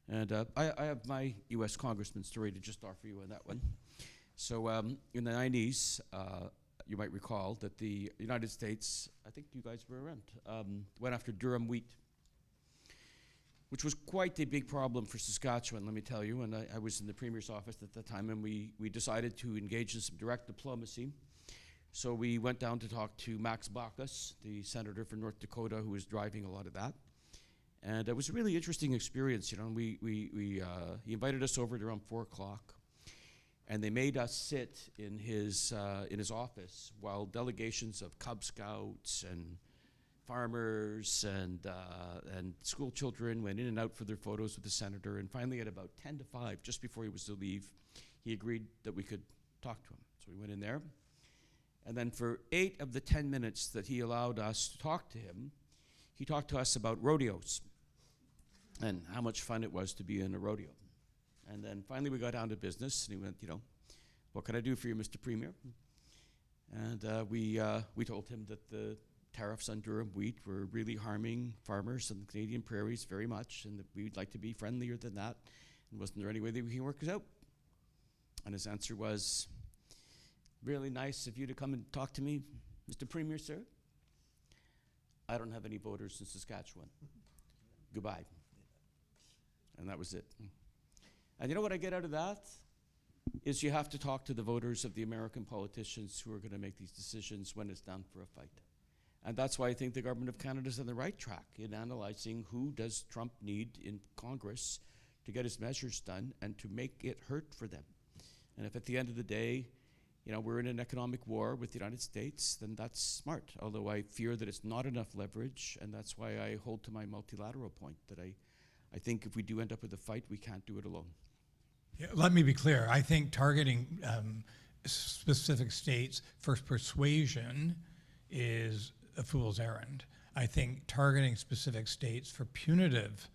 And I have my U.S. congressman story to just offer you on that one. So in the 90s, you might recall that the United States, I think you guys were around, went after Durham wheat, which was quite a big problem for Saskatchewan, let me tell you. And I was in the Premier's office at the time, and we decided to engage in some direct diplomacy. So we went down to talk to Max Baucus, the senator from North Dakota, who was driving a lot of that. And it was a really interesting experience, and he invited us over at around 4 o'clock. And they made us sit in his office while delegations of Cub Scouts and farmers and school children went in and out for their photos with the senator. And finally, at about 10 to 5, just before he was to leave, he agreed that we could talk to him. So we went in there. And then for 8 of the 10 minutes that he allowed us to talk to him, he talked to us about rodeos and how much fun it was to be in a rodeo. And then finally we got down to business, and he went, what can I do for you, Mr. Premier? And we told him that the tariffs on Durham wheat were really harming farmers on the Canadian prairies very much, and that we'd like to be friendlier than that, and wasn't there any way that we can work this out? And his answer was, really nice of you to come and talk to me, Mr. Premier, sir. I don't have any voters in Saskatchewan. Goodbye. And that was it. And you know what I get out of that? Is you have to talk to the voters of the American politicians who are going to make these decisions when it's down for a fight. And that's why I think the government of Canada is on the right track in analyzing who does Trump need in Congress to get his measures done and to make it hurt for them. And if at the end of the day, we're in an economic war with the United States, then that's smart. Although I fear that it's not enough leverage, and that's why I hold to my multilateral point, that I think if we do end up with a fight, we can't do it alone. Yeah, let me be clear. I think targeting specific states for persuasion is a fool's errand. I think targeting specific states for punitive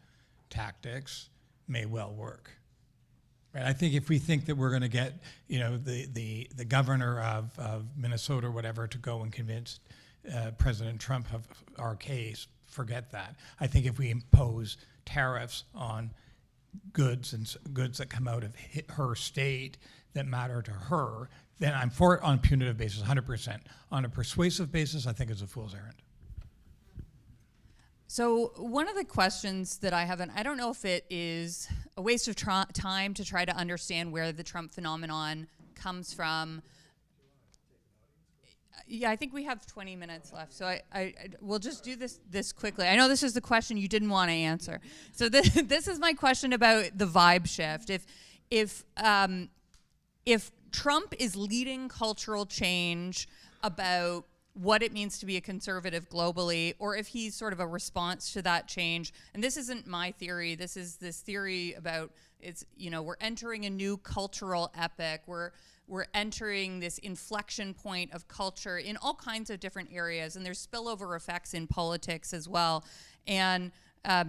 tactics may well work. Right? I think if we think that we're going to get, the governor of Minnesota or whatever to go and convince President Trump of our case, forget that. I think if we impose tariffs on goods that come out of her state that matter to her, then I'm for it on a punitive basis, 100%. On a persuasive basis, I think it's a fool's errand. So one of the questions that I have, and I don't know if it is a waste of time to try to understand where the Trump phenomenon comes from. Yeah, I think we have 20 minutes left, so we'll just do this quickly. I know this is the question you didn't want to answer. So this is my question about the vibe shift. If Trump is leading cultural change about what it means to be a conservative globally, or if he's sort of a response to that change, and this isn't my theory, this is this theory about we're entering a new cultural epoch, we're entering this inflection point of culture in all kinds of different areas, and there's spillover effects in politics as well, and that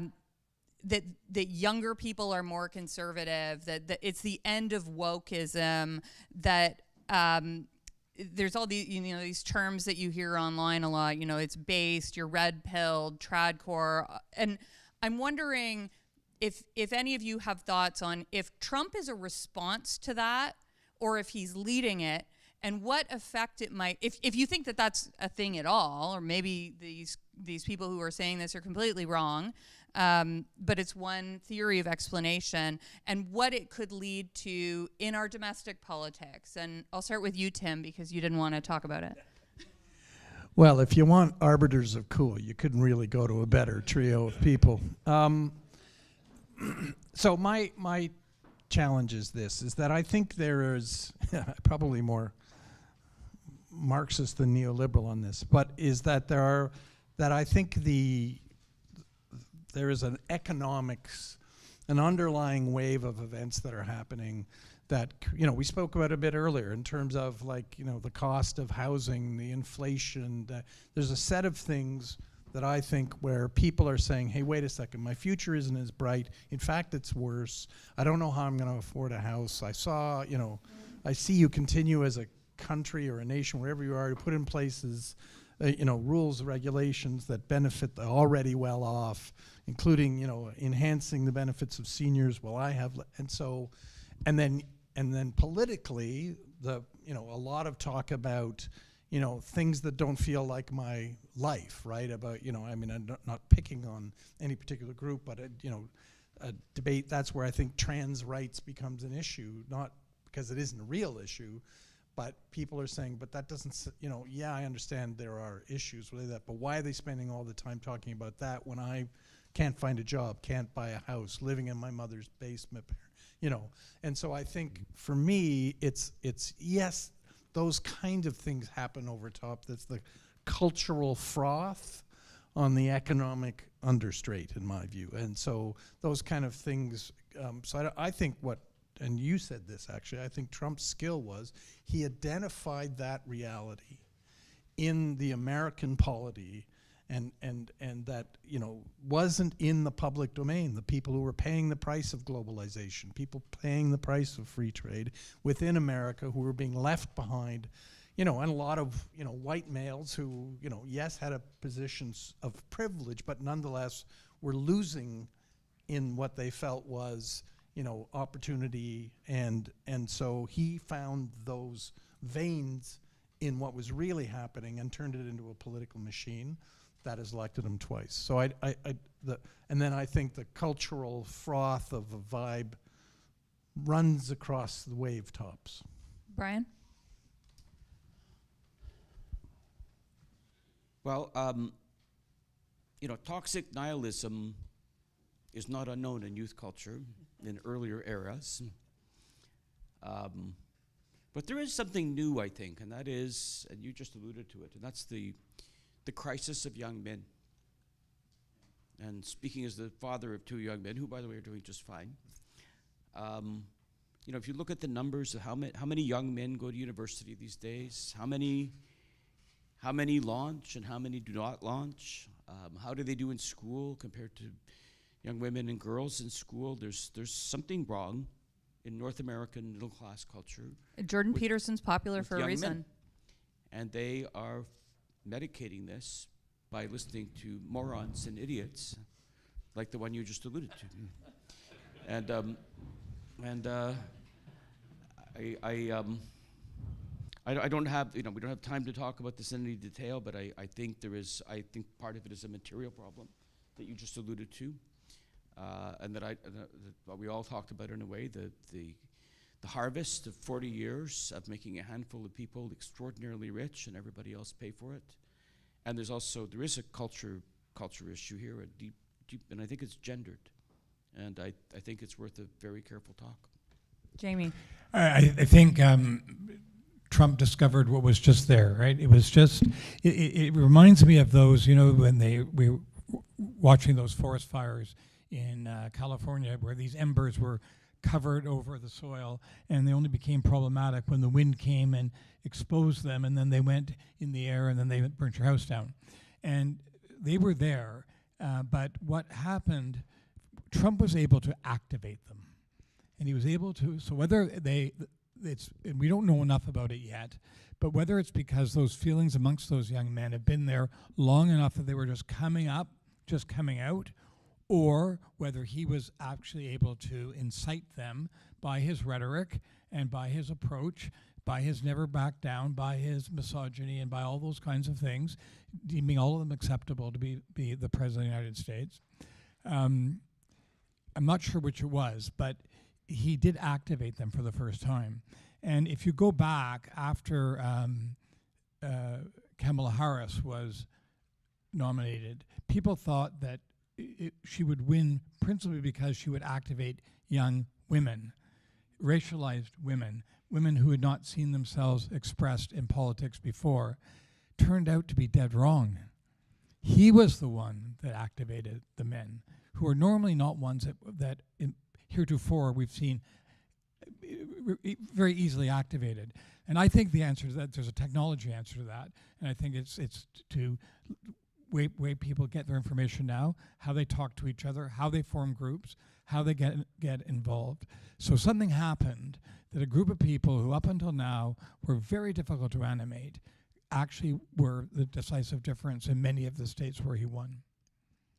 younger people are more conservative, that it's the end of wokeism, that there's all these these terms that you hear online a lot. It's based, you're red-pilled, tradcore, and I'm wondering if any of you have thoughts on if Trump is a response to that, or if he's leading it, and what effect it might, if you think that that's a thing at all, or maybe these people who are saying this are completely wrong, but it's one theory of explanation, and what it could lead to in our domestic politics. And I'll start with you, Tim, because you didn't want to talk about it. Well, if you want arbiters of cool, you couldn't really go to a better trio of people. So my challenge is this, is that I think there is probably more Marxist than neoliberal on this, but is that I think there is an underlying wave of events that are happening that, we spoke about a bit earlier in terms of the cost of housing, the inflation. There's a set of things that I think where people are saying, hey, wait a second, my future isn't as bright. In fact, it's worse. I don't know how I'm going to afford a house. I see you continue as a country or a nation, wherever you are, to put in places, rules, regulations that benefit the already well off, including, enhancing the benefits of seniors. Well, I have, and then politically, a lot of talk about, things that don't feel like my life, right? About, I'm not picking on any particular group, but a debate, that's where I think trans rights becomes an issue, not because it isn't a real issue, but people are saying, but that doesn't, yeah, I understand there are issues with that, but why are they spending all the time talking about that when I can't find a job, can't buy a house, living in my mother's basement, And so I think for me, it's yes, those kind of things happen over top. That's the cultural froth on the economic understraight, in my view. And so those kind of things, I think and you said this actually, I think Trump's skill was he identified that reality in the American polity and that, wasn't in the public domain. The people who were paying the price of globalization, people paying the price of free trade within America who were being left behind, and a lot of, white males who, yes, had a positions of privilege, but nonetheless were losing in what they felt was, opportunity. And so he found those veins in what was really happening and turned it into a political machine that has elected him twice. So and then I think the cultural froth of a vibe runs across the wave tops. Brian? Well, toxic nihilism is not unknown in youth culture in earlier eras. But there is something new, I think, and that is, and you just alluded to it, and that's the crisis of young men. And speaking as the father of 2 young men, who, by the way, are doing just fine, if you look at the numbers of how many young men go to university these days, how many launch and how many do not launch, how do they do in school compared to young women and girls in school, there's something wrong in North American middle-class culture. Jordan Peterson's popular for a reason. Men. And they are medicating this by listening to morons and idiots like the one you just alluded to. I don't have, we don't have time to talk about this in any detail, but I think part of it is a material problem that you just alluded to. And that we all talked about in a way, the harvest of 40 years of making a handful of people extraordinarily rich and everybody else pay for it. And there is a culture issue here, a deep, and I think it's gendered. And I think it's worth a very careful talk. Jamie? I think Trump discovered what was just there, right? It was just, it reminds me of those, when we were watching those forest fires in California, where these embers were covered over the soil, and they only became problematic when the wind came and exposed them, and then they went in the air, and then they burnt your house down. And they were there, but what happened, Trump was able to activate them. And he was able to, so whether and we don't know enough about it yet, but whether it's because those feelings amongst those young men have been there long enough that they were just coming out, or whether he was actually able to incite them by his rhetoric and by his approach, by his never back down, by his misogyny, and by all those kinds of things, deeming all of them acceptable to be the President of the United States. I'm not sure which it was, but he did activate them for the first time. And if you go back after Kamala Harris was nominated, people thought that she would win principally because she would activate young women, racialized women who had not seen themselves expressed in politics before. Turned out to be dead wrong. He was the one that activated the men, who are normally not ones that heretofore we've seen very easily activated. And I think the answer is that there's a technology answer to that, and I think it's to way people get their information now, how they talk to each other, how they form groups, how they get involved. So something happened that a group of people who up until now were very difficult to animate actually were the decisive difference in many of the states where he won.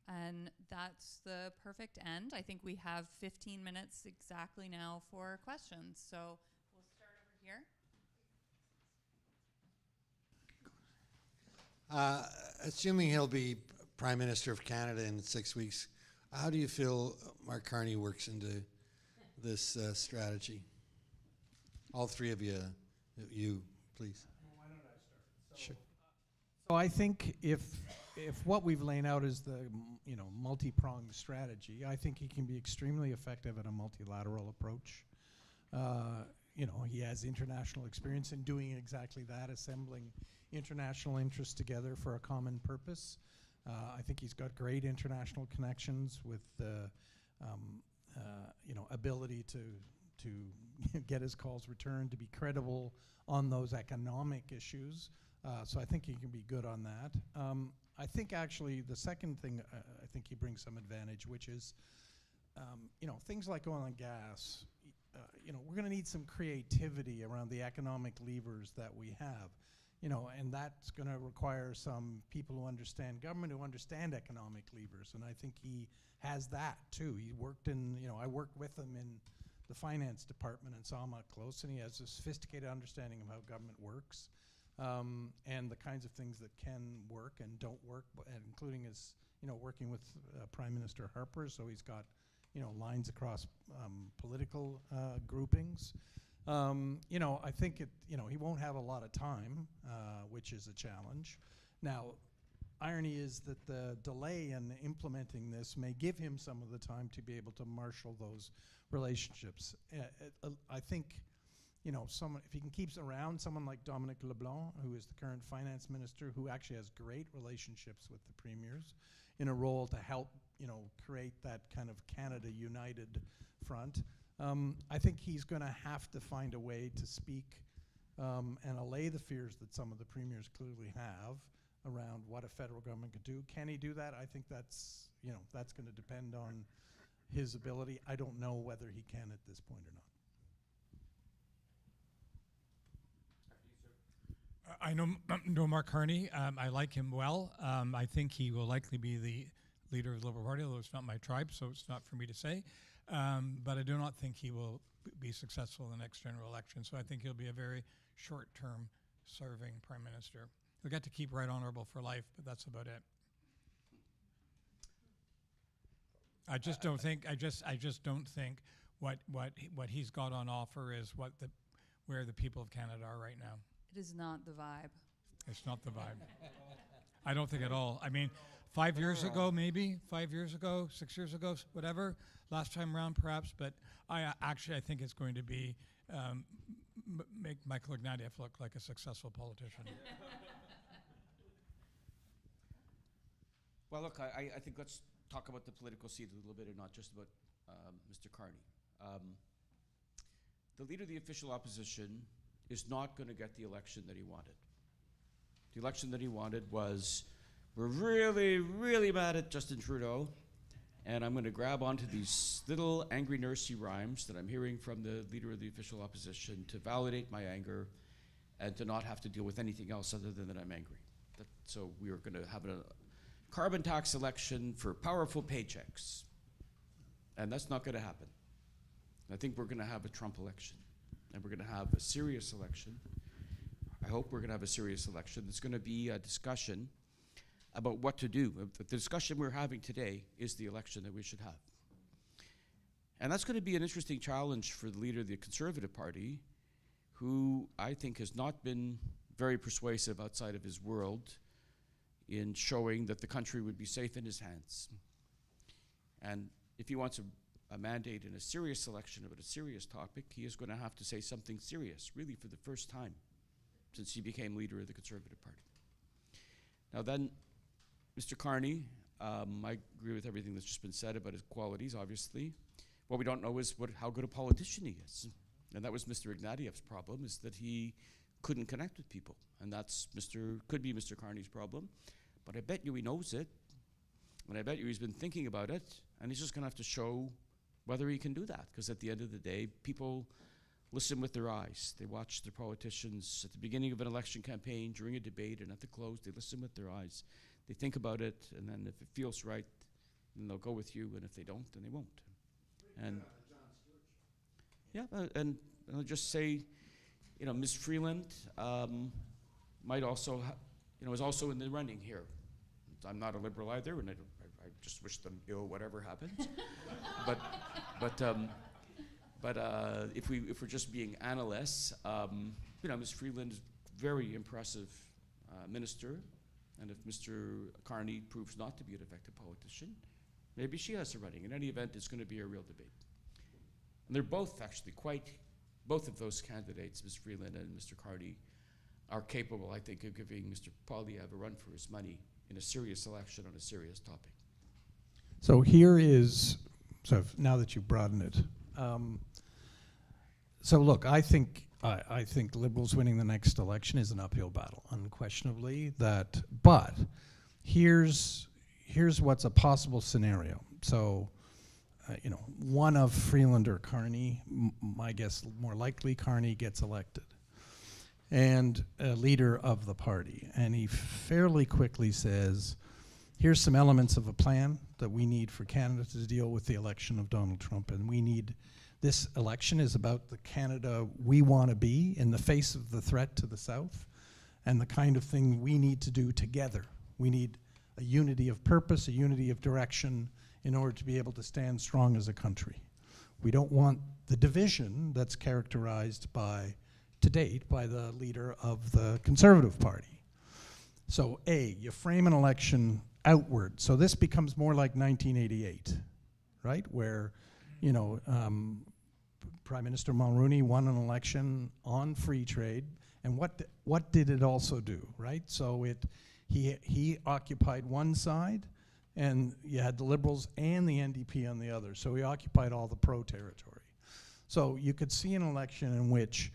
And that's the perfect end. I think we have 15 minutes exactly now for questions. So we'll start over here. Assuming he'll be Prime Minister of Canada in 6 weeks, how do you feel Mark Carney works into this strategy? All three of you, please. Why don't I start? Sure. So I think if what we've laid out is the multi-pronged strategy, I think he can be extremely effective at a multilateral approach. He has international experience in doing exactly that, assembling international interests together for a common purpose. I think he's got great international connections with the ability to get his calls returned, to be credible on those economic issues. So I think he can be good on that. I think actually the second thing I think he brings some advantage, which is things like oil and gas. We're going to need some creativity around the economic levers that we have. And that's going to require some people who understand government, who understand economic levers. And I think he has that too. He worked I worked with him in the finance department and saw him up close, and he has a sophisticated understanding of how government works, and the kinds of things that can work and don't work, including his, working with Prime Minister Harper. So he's got, lines across political groupings. I think he won't have a lot of time, which is a challenge. Now, irony is that the delay in implementing this may give him some of the time to be able to marshal those relationships. I think, if he can keep around someone like Dominic LeBlanc, who is the current finance minister, who actually has great relationships with the premiers, in a role to help, create that kind of Canada United front. I think he's going to have to find a way to speak and allay the fears that some of the premiers clearly have around what a federal government could do. Can he do that? I think that's going to depend on his ability. I don't know whether he can at this point or not. I know Mark Carney. I like him well. I think he will likely be the leader of the Liberal Party, although it's not my tribe, so it's not for me to say. But I do not think he will be successful in the next general election. So I think he'll be a very short-term serving prime minister. He'll get to keep right honorable for life, but that's about it. I just don't think what he's got on offer is where the people of Canada are right now. It is not the vibe. It's not the vibe. I don't think at all. I mean, 5 years ago, maybe 5 years ago, 6 years ago, whatever. Last time around, perhaps. But I think it's going to be make Michael Ignatieff look like a successful politician. Well, look, I think let's talk about the political seat a little bit, and not just about Mr. Carney. The leader of the official opposition is not going to get the election that he wanted. The election that he wanted was, we're really, really mad at Justin Trudeau, and I'm going to grab onto these little angry nursery rhymes that I'm hearing from the leader of the official opposition to validate my anger and to not have to deal with anything else other than that I'm angry. So we are going to have a carbon tax election for powerful paychecks, and that's not going to happen. I think we're going to have a Trump election, and we're going to have a serious election. I hope we're going to have a serious election. There's going to be a discussion about what to do. The discussion we're having today is the election that we should have. And that's going to be an interesting challenge for the leader of the Conservative Party, who I think has not been very persuasive outside of his world in showing that the country would be safe in his hands. And if he wants a mandate in a serious election about a serious topic, he is going to have to say something serious, really for the first time since he became leader of the Conservative Party. Now then, Mr. Carney, I agree with everything that's just been said about his qualities, obviously. What we don't know is how good a politician he is. And that was Mr. Ignatieff's problem, is that he couldn't connect with people. And that's could be Mr. Carney's problem. but I bet you he knows it, and I bet you he's been thinking about it, and he's just going to have to show whether he can do that. Because at the end of the day, people listen with their eyes. They watch their politicians at the beginning of an election campaign, during a debate, and at the close. They listen with their eyes. They think about it, and then if it feels right, then they'll go with you, and if they don't, then they won't. And yeah, and I'll just say, Ms. Freeland might also, is also in the running here. I'm not a Liberal either, and I just wish them ill, whatever happens. But if we're just being analysts, Ms. Freeland is a very impressive minister, and if Mr. Carney proves not to be an effective politician, maybe she has a running. In any event, it's going to be a real debate. And they're both actually both of those candidates, Ms. Freeland and Mr. Carney, are capable, I think, of giving Mr. Poilievre a run for his money in a serious election on a serious topic. So here is, now that you've broadened it, so look, I think Liberals winning the next election is an uphill battle, unquestionably. But here's what's a possible scenario. So, one of Freeland or Carney, I guess more likely Carney gets elected, and a leader of the party, and he fairly quickly says, here's some elements of a plan that we need for Canada to deal with the election of Donald Trump, and this election is about the Canada we want to be in the face of the threat to the South, and the kind of thing we need to do together. We need a unity of purpose, a unity of direction, in order to be able to stand strong as a country. We don't want the division that's characterized to date by the leader of the Conservative Party. So you frame an election outward. So this becomes more like 1988, right? Where, Prime Minister Mulroney won an election on free trade, and what did it also do, right? So he occupied one side, and you had the Liberals and the NDP on the other. So he occupied all the pro-territory. So you could see an election in which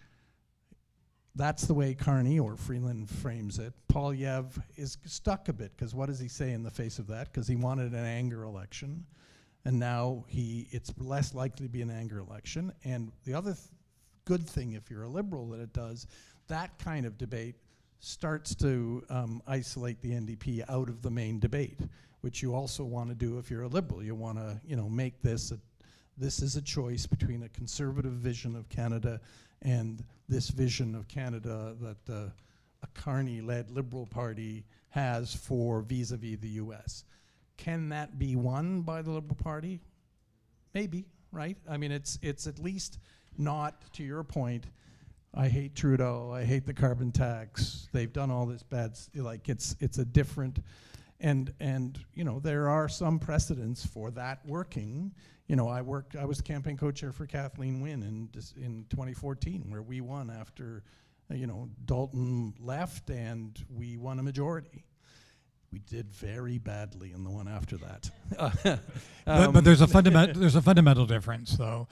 that's the way Carney or Freeland frames it. Poilievre is stuck a bit, because what does he say in the face of that? Because he wanted an anger election, and now it's less likely to be an anger election. And the other good thing, if you're a Liberal, that it does, that kind of debate starts to isolate the NDP out of the main debate, which you also want to do if you're a Liberal. You want to, make this is a choice between a conservative vision of Canada and this vision of Canada that a Carney-led Liberal Party has for vis-a-vis the U.S. Can that be won by the Liberal Party? Maybe, right? I mean, it's at least not, to your point, I hate Trudeau, I hate the carbon tax, they've done all this bad, it's a different, and there are some precedents for that working. I was campaign co-chair for Kathleen Wynne in 2014, where we won after, Dalton left, and we won a majority. We did very badly in the one after that. But there's a fundamental difference, though.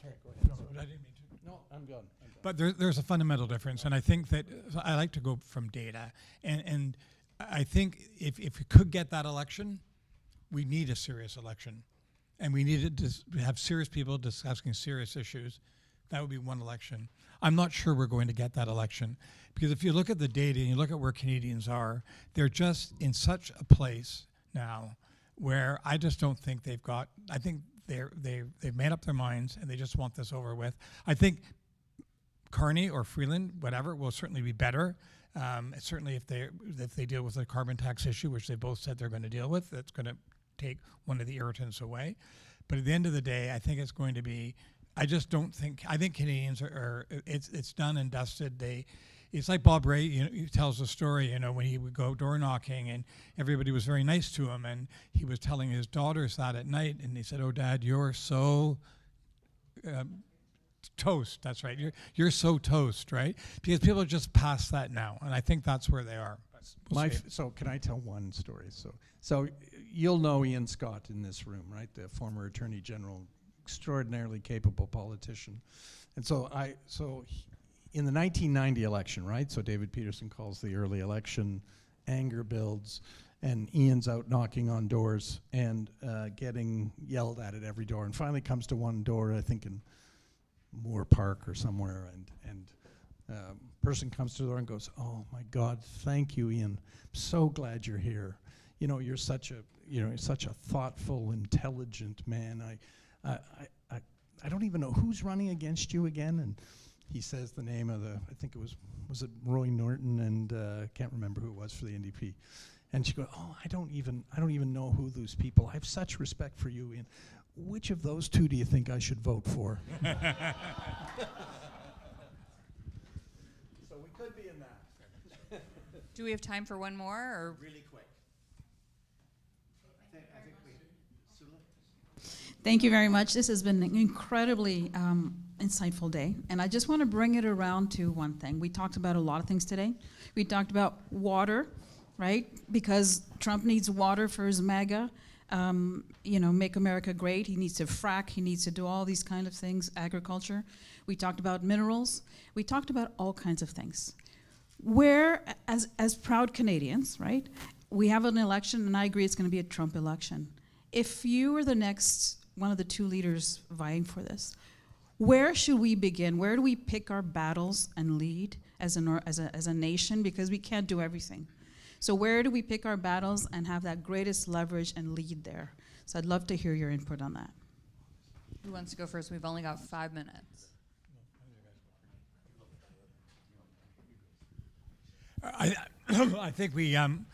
Sorry, go ahead. No, I didn't mean to. No, I'm done. But there's a fundamental difference, and I think that I like to go from data, and I think if we could get that election, we need a serious election, and we needed to have serious people discussing serious issues. That would be one election. I'm not sure we're going to get that election, because if you look at the data and you look at where Canadians are, they're just in such a place now where I just don't think they've got. I think they've made up their minds and they just want this over with. I think Carney or Freeland, whatever, will certainly be better. Certainly if they deal with the carbon tax issue, which they both said they're going to deal with, that's going to take one of the irritants away. But at the end of the day, I think it's going to be. I think Canadians it's done and dusted. It's like Bob Ray, he tells a story, when he would go door knocking and everybody was very nice to him, and he was telling his daughters that at night, and he said, "Oh, Dad, you're so toast." That's right. You're so toast, right? Because people are just past that now, and I think that's where they are. So can I tell one story? So you'll know Ian Scott in this room, right? The former Attorney General, extraordinarily capable politician. And in the 1990 election, right? So David Peterson calls the early election, anger builds, and Ian's out knocking on doors and getting yelled at every door, and finally comes to one door, I think in Moore Park or somewhere, and person comes to the door and goes, "Oh my God, thank you, Ian. I'm so glad you're here. You know, you're such a thoughtful, intelligent man. I don't even know who's running against you again." And he says the name of I think it was it Roy Norton, and can't remember who it was for the NDP. And she goes, "Oh, I don't even know who those people. I have such respect for you, Ian. Which of those two do you think I should vote for?" So we could be in that. Do we have time for one more? Or? Really quick. I think we, Sula? Thank you very much. This has been an incredibly insightful day. And I just want to bring it around to one thing. We talked about a lot of things today. We talked about water, right? Because Trump needs water for his MAGA, make America great. He needs to frack. He needs to do all these kind of things, agriculture. We talked about minerals. We talked about all kinds of things. Where, as proud Canadians, right, we have an election, and I agree it's going to be a Trump election. If you were the next one of the two leaders vying for this, where should we begin? Where do we pick our battles and lead as a nation? Because we can't do everything. So where do we pick our battles and have that greatest leverage and lead there? So I'd love to hear your input on that. Who wants to go first? We've only got 5 minutes. I think we. I'm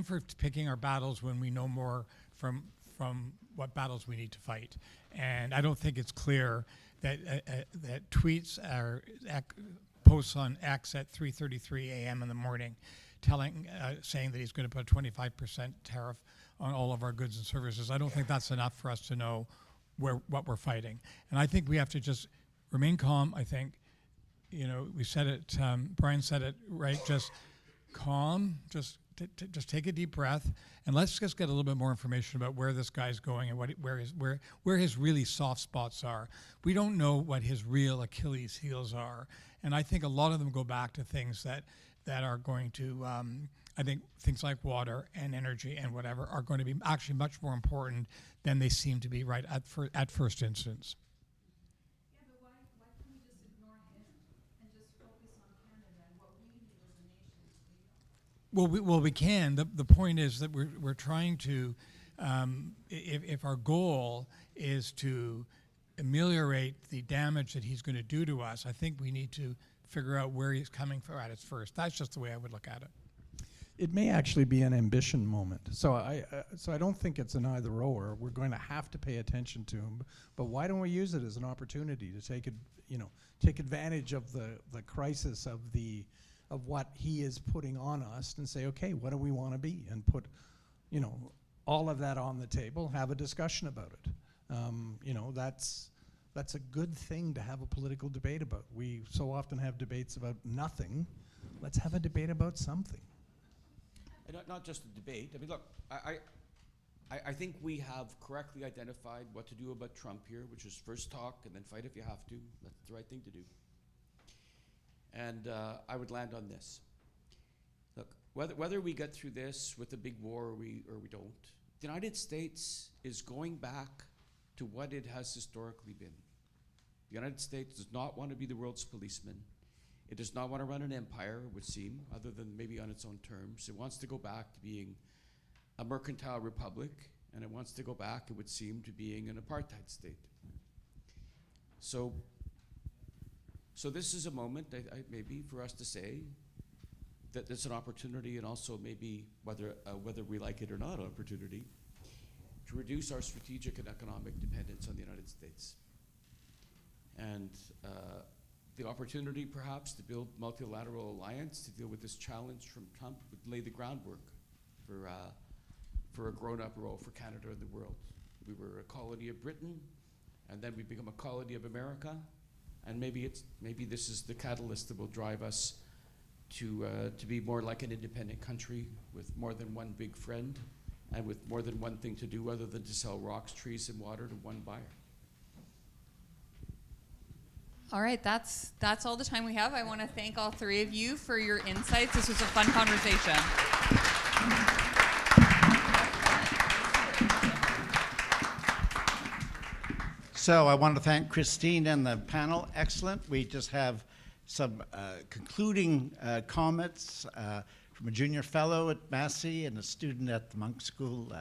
for picking our battles when we know more from what battles we need to fight, and I don't think it's clear that that tweets are posts on X at 3:33 a.m. in the morning, saying that he's going to put a 25% tariff on all of our goods and services. I don't think that's enough for us to know what we're fighting, and I think we have to just remain calm. I think. We said it, Brian said it, right? Just calm, just take a deep breath, and let's just get a little bit more information about where this guy's going and where his really soft spots are. We don't know what his real Achilles heels are, and I think a lot of them go back to things that are going to, I think things like water and energy and whatever are going to be actually much more important than they seem to be right at first instance. Well, we can. The point is that we're trying to, if our goal is to ameliorate the damage that he's going to do to us, I think we need to figure out where he's coming from at it first. That's just the way I would look at it. It may actually be an ambition moment. So I don't think it's an either or. We're going to have to pay attention to him. But why don't we use it as an opportunity to take advantage of the crisis of what he is putting on us and say, okay, what do we want to be? And put, all of that on the table, have a discussion about it. That's a good thing to have a political debate about. We so often have debates about nothing. Let's have a debate about something. And not just a debate. I mean, look, I think we have correctly identified what to do about Trump here, which is first talk and then fight if you have to. That's the right thing to do. And I would land on this. Look, whether we get through this with a big war or we don't, the United States is going back to what it has historically been. The United States does not want to be the world's policeman. It does not want to run an empire, it would seem, other than maybe on its own terms. It wants to go back to being a mercantile republic, and it wants to go back, it would seem, to being an apartheid state. So this is a moment, maybe, for us to say that it's an opportunity, and also maybe, whether we like it or not, an opportunity to reduce our strategic and economic dependence on the United States. And the opportunity, perhaps, to build multilateral alliance to deal with this challenge from Trump would lay the groundwork for a grown-up role for Canada and the world. We were a colony of Britain, and then we become a colony of America, and maybe this is the catalyst that will drive us to be more like an independent country with more than one big friend and with more than one thing to do other than to sell rocks, trees, and water to one buyer. All right, that's all the time we have. I want to thank all three of you for your insights. This was a fun conversation. So I want to thank Christine and the panel. Excellent. We just have some concluding comments from a junior fellow at Massey and a student at the Monk School,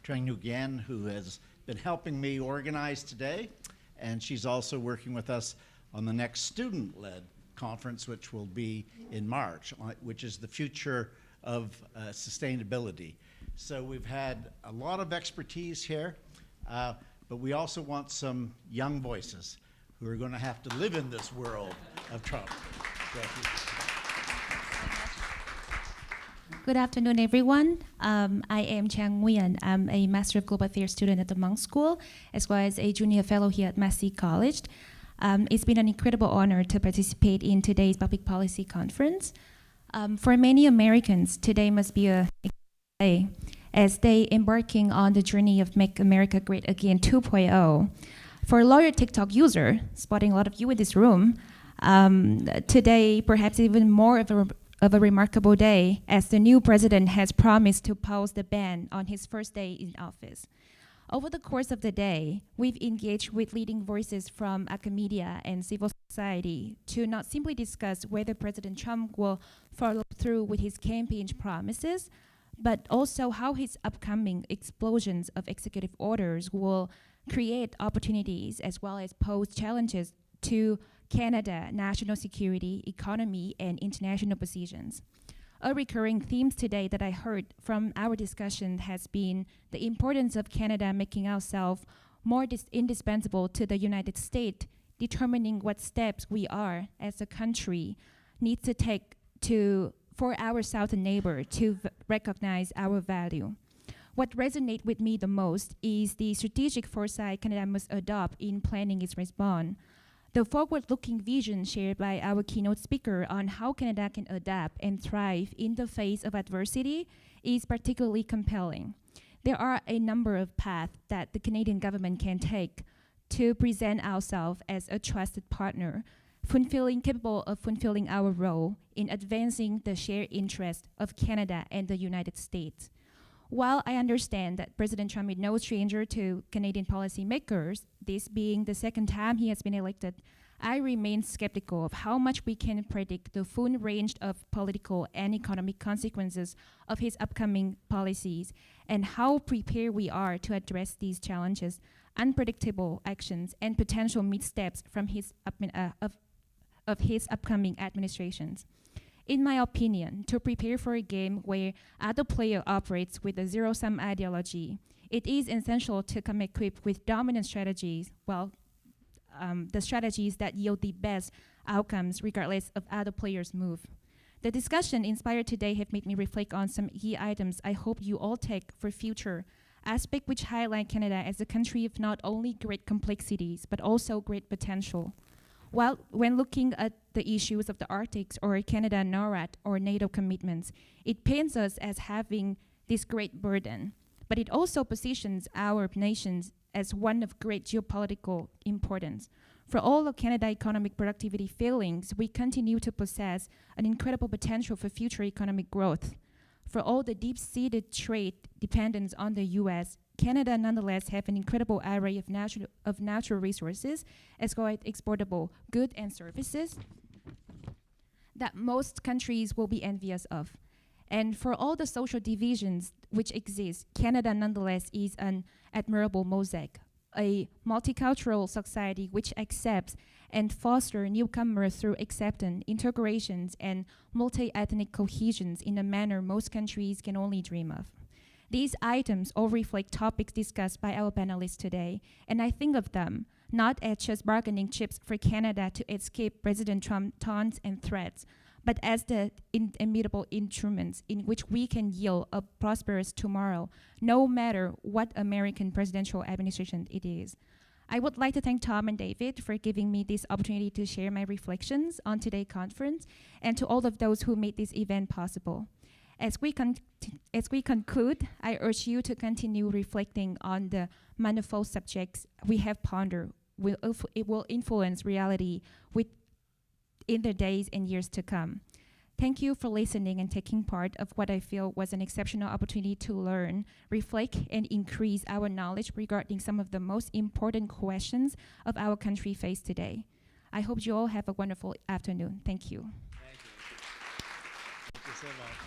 Trang Nguyen, who has been helping me organize today. And she's also working with us on the next student-led conference, which will be in March, which is the future of sustainability. So we've had a lot of expertise here, but we also want some young voices who are going to have to live in this world of Trump. Thank you. Good afternoon, everyone. I am Trang Nguyen. I'm a Master of Global Affairs student at the Monk School, as well as a junior fellow here at Massey College. It's been an incredible honor to participate in today's Public Policy Conference. For many Americans, today must be a day as they embarking on the journey of Make America Great Again 2.0. For a loyal TikTok user, spotting a lot of you in this room, today perhaps even more of a remarkable day, as the new president has promised to pose the ban on his first day in office. Over the course of the day, we've engaged with leading voices from academia and civil society to not simply discuss whether President Trump will follow through with his campaign promises, but also how his upcoming explosions of executive orders will create opportunities as well as pose challenges to Canada, national security, economy, and international positions. A recurring theme today that I heard from our discussion has been the importance of Canada making ourselves more indispensable to the United States, determining what steps we are as a country need to take for our southern neighbor to recognize our value. What resonates with me the most is the strategic foresight Canada must adopt in planning its response. The forward-looking vision shared by our keynote speaker on how Canada can adapt and thrive in the face of adversity is particularly compelling. There are a number of paths that the Canadian government can take to present ourselves as a trusted partner, capable of fulfilling our role in advancing the shared interest of Canada and the United States. While I understand that President Trump is no stranger to Canadian policymakers, this being the second time he has been elected, I remain skeptical of how much we can predict the full range of political and economic consequences of his upcoming policies and how prepared we are to address these challenges, unpredictable actions, and potential missteps from his upcoming administrations. In my opinion, to prepare for a game where other player operates with a zero-sum ideology, it is essential to come equipped with dominant strategies, the strategies that yield the best outcomes regardless of other players' move. The discussion inspired today have made me reflect on some key items I hope you all take for future aspects which highlight Canada as a country of not only great complexities, but also great potential. While when looking at the issues of the Arctic or Canada NORAD or NATO commitments, it paints us as having this great burden, but it also positions our nations as one of great geopolitical importance. For all of Canada's economic productivity failings, we continue to possess an incredible potential for future economic growth. For all the deep-seated trade dependence on the U.S., Canada nonetheless have an incredible array of natural resources as well as exportable goods and services that most countries will be envious of. And for all the social divisions which exist, Canada nonetheless is an admirable mosaic, a multicultural society which accepts and fosters newcomers through acceptance, integrations, and multi-ethnic cohesions in a manner most countries can only dream of. These items all reflect topics discussed by our panelists today, and I think of them not as just bargaining chips for Canada to escape President Trump's taunts and threats, but as the immutable instruments in which we can yield a prosperous tomorrow, no matter what American presidential administration it is. I would like to thank Tom and David for giving me this opportunity to share my reflections on today's conference, and to all of those who made this event possible. As we conclude, I urge you to continue reflecting on the manifold subjects we have pondered it will influence reality in the days and years to come. Thank you for listening and taking part of what I feel was an exceptional opportunity to learn, reflect, and increase our knowledge regarding some of the most important questions of our country faced today. I hope you all have a wonderful afternoon. Thank you. Thank you. Thank you so much.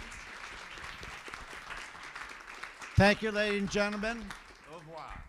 Thank you, ladies and gentlemen. Au revoir.